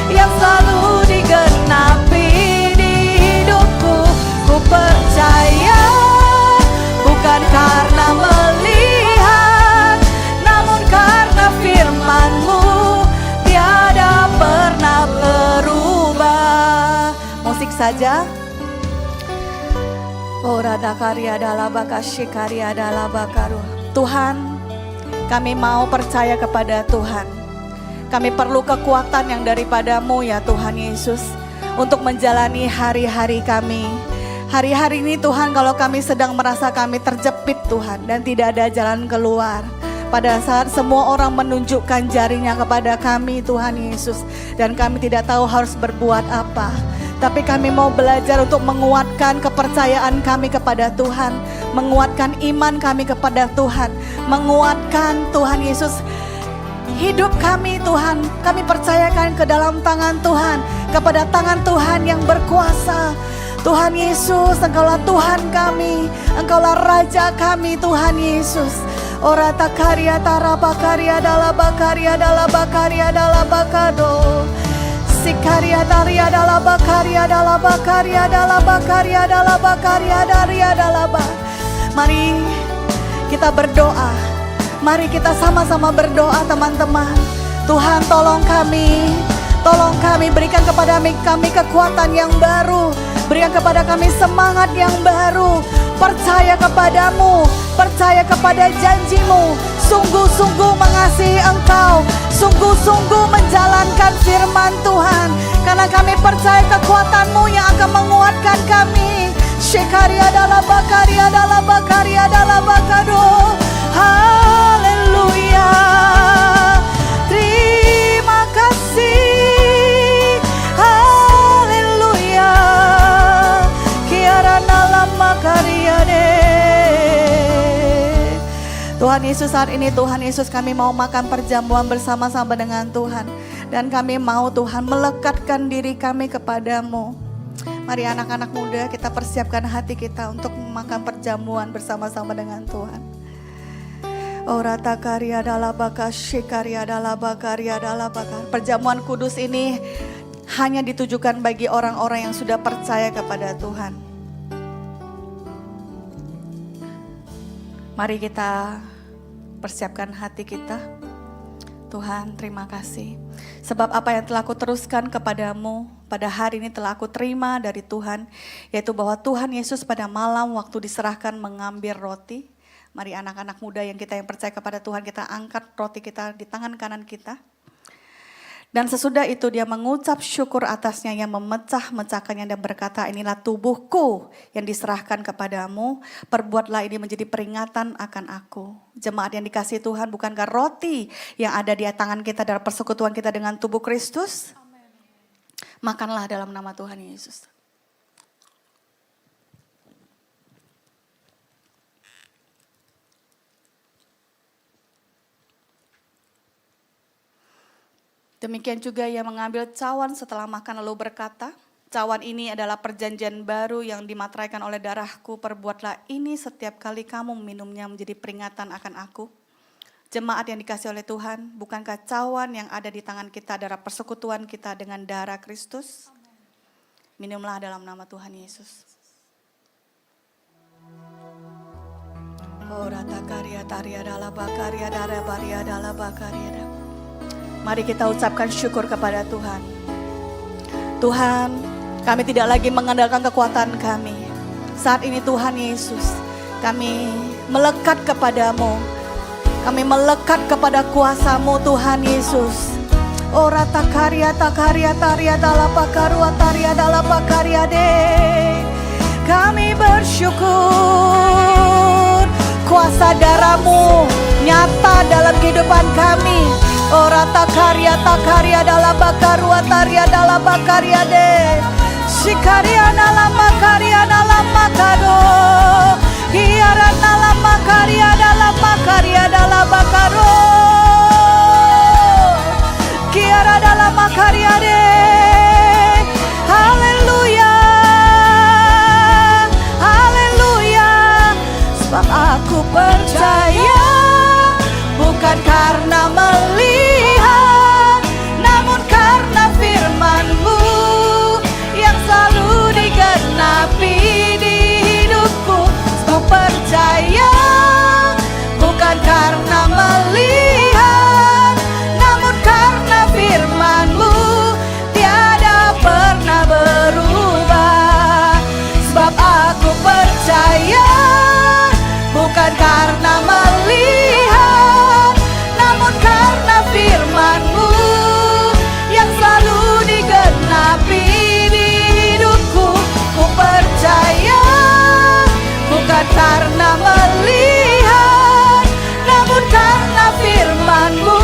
Speaker 8: yang selalu digenapi di hidupku. Ku percaya, bukan karena melihat, namun karena firman-Mu tiada pernah berubah. Musik saja. Orada karya dalaba kasih karya dalaba karu. Tuhan, kami mau percaya kepada Tuhan. Kami perlu kekuatan yang daripada-Mu ya Tuhan Yesus, untuk menjalani hari-hari kami. Hari-hari ini Tuhan, kalau kami sedang merasa kami terjepit Tuhan, dan tidak ada jalan keluar. Pada saat semua orang menunjukkan jarinya kepada kami Tuhan Yesus, dan kami tidak tahu harus berbuat apa. Tapi kami mau belajar untuk menguatkan kepercayaan kami kepada Tuhan, menguatkan iman kami kepada Tuhan, menguatkan Tuhan Yesus hidup kami Tuhan. Kami percayakan ke dalam tangan Tuhan, kepada tangan Tuhan yang berkuasa. Tuhan Yesus, Engkaulah Tuhan kami, Engkaulah Raja kami Tuhan Yesus. Orata karya taraba karya dalaba karya dalaba karya dalaba kado. Sikarya daria dalaba karya dalaba karya dalaba karya dalaba karya daria dalaba. Mari kita berdoa. Mari kita sama-sama berdoa teman-teman. Tuhan tolong kami. Tolong kami, berikan kepada kami kekuatan yang baru. Berikan kepada kami semangat yang baru. Percaya kepadamu, percaya kepada janjimu. Sungguh-sungguh mengasihi Engkau, sungguh-sungguh menjalankan firman Tuhan. Karena kami percaya kekuatan-Mu yang akan menguatkan kami. Shekaria dalaba karya dalaba karya dalaba kado. Haleluya. Terima kasih. Haleluya. Kiara nalama karya deh. Tuhan Yesus, saat ini Tuhan Yesus, kami mau makan perjamuan bersama-sama dengan Tuhan. Dan kami mau Tuhan melekatkan diri kami kepadamu. Mari anak-anak muda, kita persiapkan hati kita untuk makan perjamuan bersama-sama dengan Tuhan. Orata karya dalabaka shikarya dalabaka karya dalabaka. Perjamuan kudus ini hanya ditujukan bagi orang-orang yang sudah percaya kepada Tuhan. Mari kita persiapkan hati kita. Tuhan, terima kasih. Sebab apa yang telah aku teruskan kepadamu pada hari ini telah aku terima dari Tuhan. Yaitu bahwa Tuhan Yesus pada malam waktu diserahkan mengambil roti. Mari anak-anak muda yang percaya kepada Tuhan, kita angkat roti kita di tangan kanan kita. Dan sesudah itu dia mengucap syukur atasnya yang memecah-mecahkannya dan berkata, inilah tubuhku yang diserahkan kepadamu, perbuatlah ini menjadi peringatan akan aku. Jemaat yang dikasihi Tuhan, bukankah roti yang ada di tangan kita dalam persekutuan kita dengan tubuh Kristus? Makanlah dalam nama Tuhan Yesus. Demikian juga ia mengambil cawan setelah makan lalu berkata, cawan ini adalah perjanjian baru yang dimateraikan oleh darahku, perbuatlah ini setiap kali kamu meminumnya menjadi peringatan akan aku. Jemaat yang dikasihi oleh Tuhan, bukankah cawan yang ada di tangan kita adalah persekutuan kita dengan darah Kristus? Minumlah dalam nama Tuhan Yesus. Mari kita ucapkan syukur kepada Tuhan. Tuhan, kami tidak lagi mengandalkan kekuatan kami. Saat ini Tuhan Yesus, kami melekat kepadamu. Kami melekat kepada kuasa-Mu Tuhan Yesus. Ora takarya taria dalapa karua taria dalapa karya de. Kami bersyukur kuasa darah-Mu nyata dalam kehidupan kami. Ora takarya dalapa karua taria dalapa karya de. Shikaria nalama karya nalama kado. Hiara nalama karya dalapa karya dalapa karo. Kiara dalam karya de. Haleluya, haleluya. Sebab aku percaya bukan karena melihat, namun karena firman-Mu yang selalu digenapi di hidupku. Aku percaya bukan karena melihat, namun karena firman-Mu tiada pernah berubah. Sebab aku percaya bukan karena melihat, namun karena firman-Mu yang selalu digenapi di hidupku. Ku percaya bukan karena melihat, namun karena firman-Mu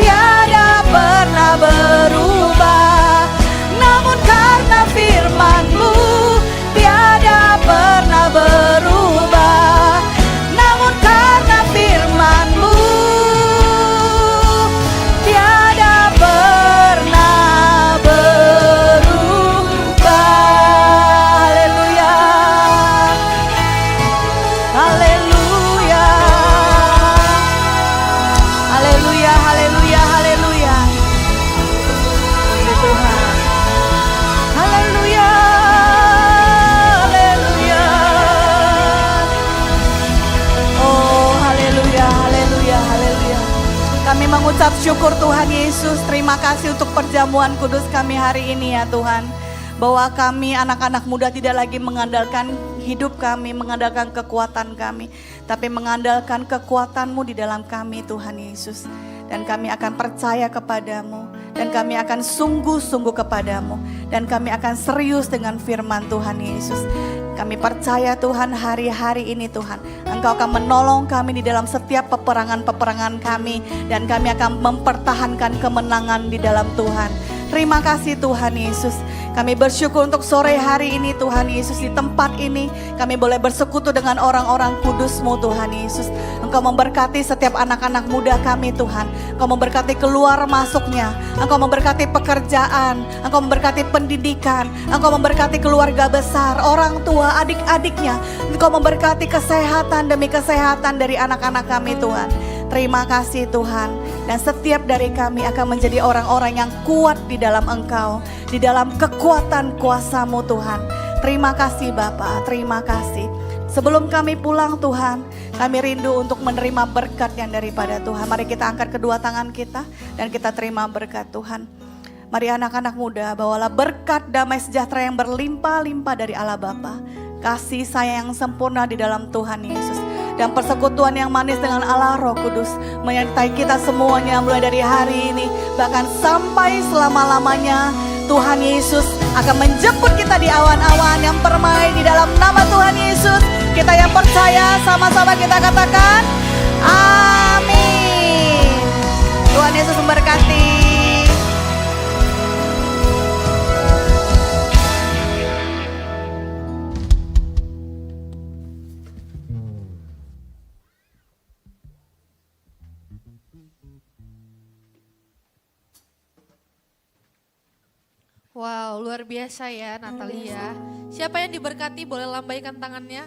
Speaker 8: tiada pernah berubah. Namun karena firman-Mu tiada pernah berubah. Namun karena firman-Mu tiada pernah berubah. Haleluya, haleluya, haleluya, haleluya, haleluya. Puji Tuhan. Haleluya, haleluya. Oh, haleluya, haleluya, haleluya. Kami mengucap syukur Tuhan Yesus. Terima kasih untuk perjamuan kudus kami hari ini ya Tuhan. Bahwa kami anak-anak muda tidak lagi mengandalkan hidup kami, mengandalkan kekuatan kami, tapi mengandalkan kekuatan-Mu di dalam kami Tuhan Yesus. Dan kami akan percaya kepadamu, dan kami akan sungguh-sungguh kepadamu, dan kami akan serius dengan firman Tuhan Yesus. Kami percaya Tuhan hari-hari ini Tuhan, Engkau akan menolong kami di dalam setiap peperangan-peperangan kami, dan kami akan mempertahankan kemenangan di dalam Tuhan. Terima kasih Tuhan Yesus. Kami bersyukur untuk sore hari ini Tuhan Yesus. Di tempat ini kami boleh bersekutu dengan orang-orang kudus-Mu Tuhan Yesus. Engkau memberkati setiap anak-anak muda kami Tuhan. Engkau memberkati keluar masuknya. Engkau memberkati pekerjaan. Engkau memberkati pendidikan. Engkau memberkati keluarga besar, orang tua, adik-adiknya. Engkau memberkati kesehatan demi kesehatan dari anak-anak kami Tuhan. Terima kasih Tuhan. Dan setiap dari kami akan menjadi orang-orang yang kuat di dalam Engkau, di dalam kekuatan kuasa-Mu Tuhan. Terima kasih Bapa, terima kasih. Sebelum kami pulang Tuhan, kami rindu untuk menerima berkat yang daripada Tuhan. Mari kita angkat kedua tangan kita dan kita terima berkat Tuhan. Mari anak-anak muda, bawalah berkat damai sejahtera yang berlimpah-limpah dari Allah Bapa. Kasih sayang yang sempurna di dalam Tuhan Yesus. dan persekutuan yang manis dengan Allah Roh Kudus menyertai kita semuanya mulai dari hari ini bahkan sampai selama-lamanya. Tuhan Yesus akan menjemput kita di awan-awan yang permai di dalam nama Tuhan Yesus. Kita yang percaya sama-sama kita katakan amin. Tuhan Yesus memberkati.
Speaker 1: Wow, luar biasa ya Natalia. Siapa yang diberkati boleh lambaikan tangannya.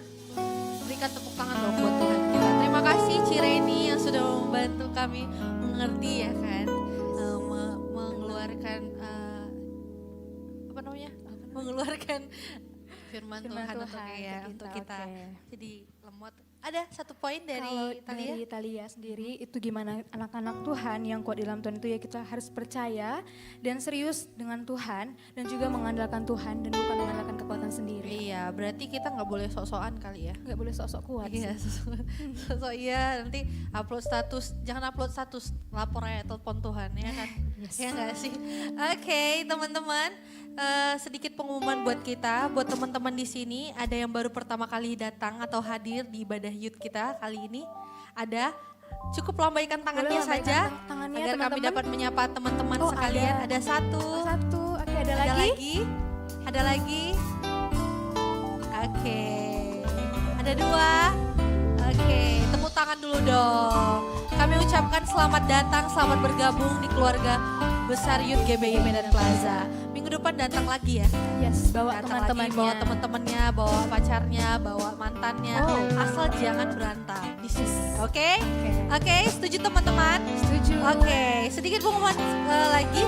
Speaker 1: Berikan tepuk tangan dong buat Tuhan kita. Terima kasih Cireni yang sudah membantu kami mengerti ya kan. Mengeluarkan apa namanya? Mengeluarkan firman Tuhan untuk kita. Jadi lemot. Ada satu poin dari
Speaker 2: Kalau
Speaker 1: Talia.
Speaker 2: dari Talia sendiri itu gimana anak-anak Tuhan yang kuat di dalam Tuhan itu ya kita harus percaya dan serius dengan Tuhan dan juga mengandalkan Tuhan dan bukan mengandalkan kekuatan sendiri.
Speaker 1: Iya, berarti kita nggak boleh sok-sokan kali ya.
Speaker 2: Nggak boleh sok-sok kuat
Speaker 1: Iya,
Speaker 2: sih.
Speaker 1: sosok iya nanti upload status, jangan upload status, lapor aja telepon Tuhan ya kan. Ya nggak sih? Oke, teman-teman, sedikit pengumuman buat kita, buat teman-teman di sini ada yang baru pertama kali datang atau hadir di ibadah youth kita kali ini. Ada, cukup lambaikan tangannya
Speaker 2: Boleh lambaikan
Speaker 1: saja
Speaker 2: tangannya,
Speaker 1: agar kami
Speaker 2: teman-teman.
Speaker 1: dapat menyapa teman-teman
Speaker 2: Oh,
Speaker 1: sekalian. Ada satu,
Speaker 2: Satu, oke ada
Speaker 1: ada
Speaker 2: lagi.
Speaker 1: lagi, ada lagi. Oke, ada dua. Oke, tepuk tangan dulu dong. Kami ucapkan selamat datang, selamat bergabung di keluarga besar Youth GBI Medan Plaza. Minggu depan datang lagi ya.
Speaker 2: Yes, bawa
Speaker 1: Datang
Speaker 2: teman-temannya.
Speaker 1: lagi, bawa teman-temannya, bawa pacarnya, bawa mantannya.
Speaker 2: Oh.
Speaker 1: Asal jangan berantem. Oke? Oke, setuju teman-teman?
Speaker 2: Setuju.
Speaker 1: Oke, sedikit pengumuman lagi.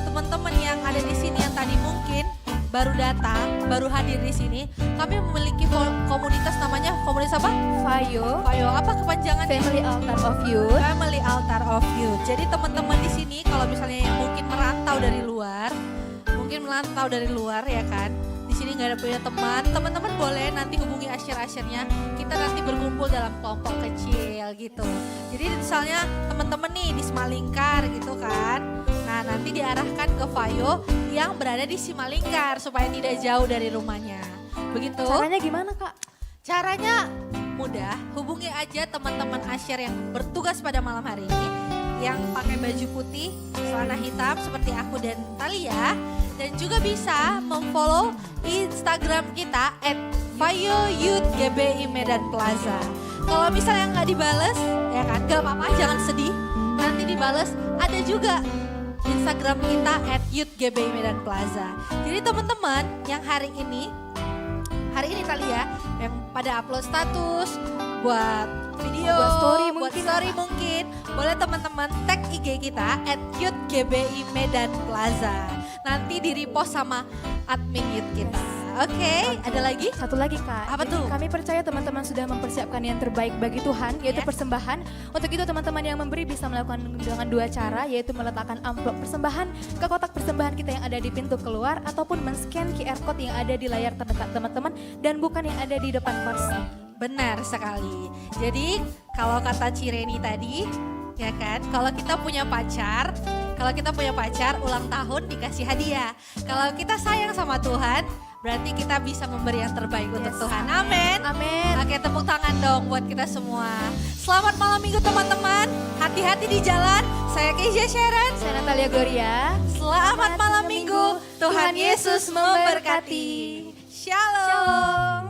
Speaker 1: Teman-teman yang ada di sini yang tadi mungkin baru datang, baru hadir di sini. Kami memiliki komunitas namanya komunitas apa?
Speaker 2: Fayo,
Speaker 1: Fayo. Apa kepanjangan?
Speaker 2: Family Altar of Youth.
Speaker 1: Family Altar of Youth. Jadi teman-teman di sini kalau misalnya yang mungkin merantau dari luar, ya kan. Di sini nggak ada punya teman, teman-teman boleh nanti hubungi asyir-asyirnya. Kita nanti berkumpul dalam kelompok kecil gitu. Jadi misalnya teman-teman nih di Simalingkar gitu kan. Nah nanti diarahkan ke Fayo yang berada di Simalingkar supaya tidak jauh dari rumahnya. Begitu.
Speaker 2: Caranya gimana Kak?
Speaker 1: Caranya mudah, hubungi aja teman-teman asyir yang bertugas pada malam hari ini. Yang pakai baju putih, celana hitam seperti aku dan Talia. Dan juga bisa memfollow Instagram kita @fayoyouthgbi Medan Plaza. Kalau misalnya nggak dibales, ya kan, gak apa-apa, jangan sedih. Nanti dibales, ada juga Instagram kita @youthgbi Medan Plaza. Jadi teman-teman yang hari ini Talia yang pada upload status buat video,
Speaker 2: Buat story
Speaker 1: mungkin boleh teman-teman tag IG kita @youthgbi Medan Plaza. Nanti di repost sama admin youth kita. Oke, ada lagi?
Speaker 2: Satu lagi Kak.
Speaker 1: Apa
Speaker 2: Jadi
Speaker 1: tuh?
Speaker 2: Kami percaya teman-teman sudah mempersiapkan yang terbaik bagi Tuhan, yaitu
Speaker 1: Yes.
Speaker 2: persembahan. Untuk itu teman-teman yang memberi bisa melakukan dengan dua cara, yaitu meletakkan amplop persembahan ke kotak persembahan kita yang ada di pintu keluar, ataupun men-scan QR code yang ada di layar terdekat teman-teman dan bukan yang ada di depan kursi.
Speaker 1: Benar sekali. Jadi kalau kata Cireni tadi, ya kan, kalau kita punya pacar ulang tahun dikasih hadiah. Kalau kita sayang sama Tuhan, berarti kita bisa memberi yang terbaik untuk Tuhan. Amin.
Speaker 2: Amin.
Speaker 1: Oke, tepuk tangan dong buat kita semua. Selamat malam minggu teman-teman. Hati-hati di jalan. Saya Keisha Sharon.
Speaker 2: Saya Natalia Gloria.
Speaker 1: Selamat malam minggu. Tuhan Yesus memberkati. Shalom.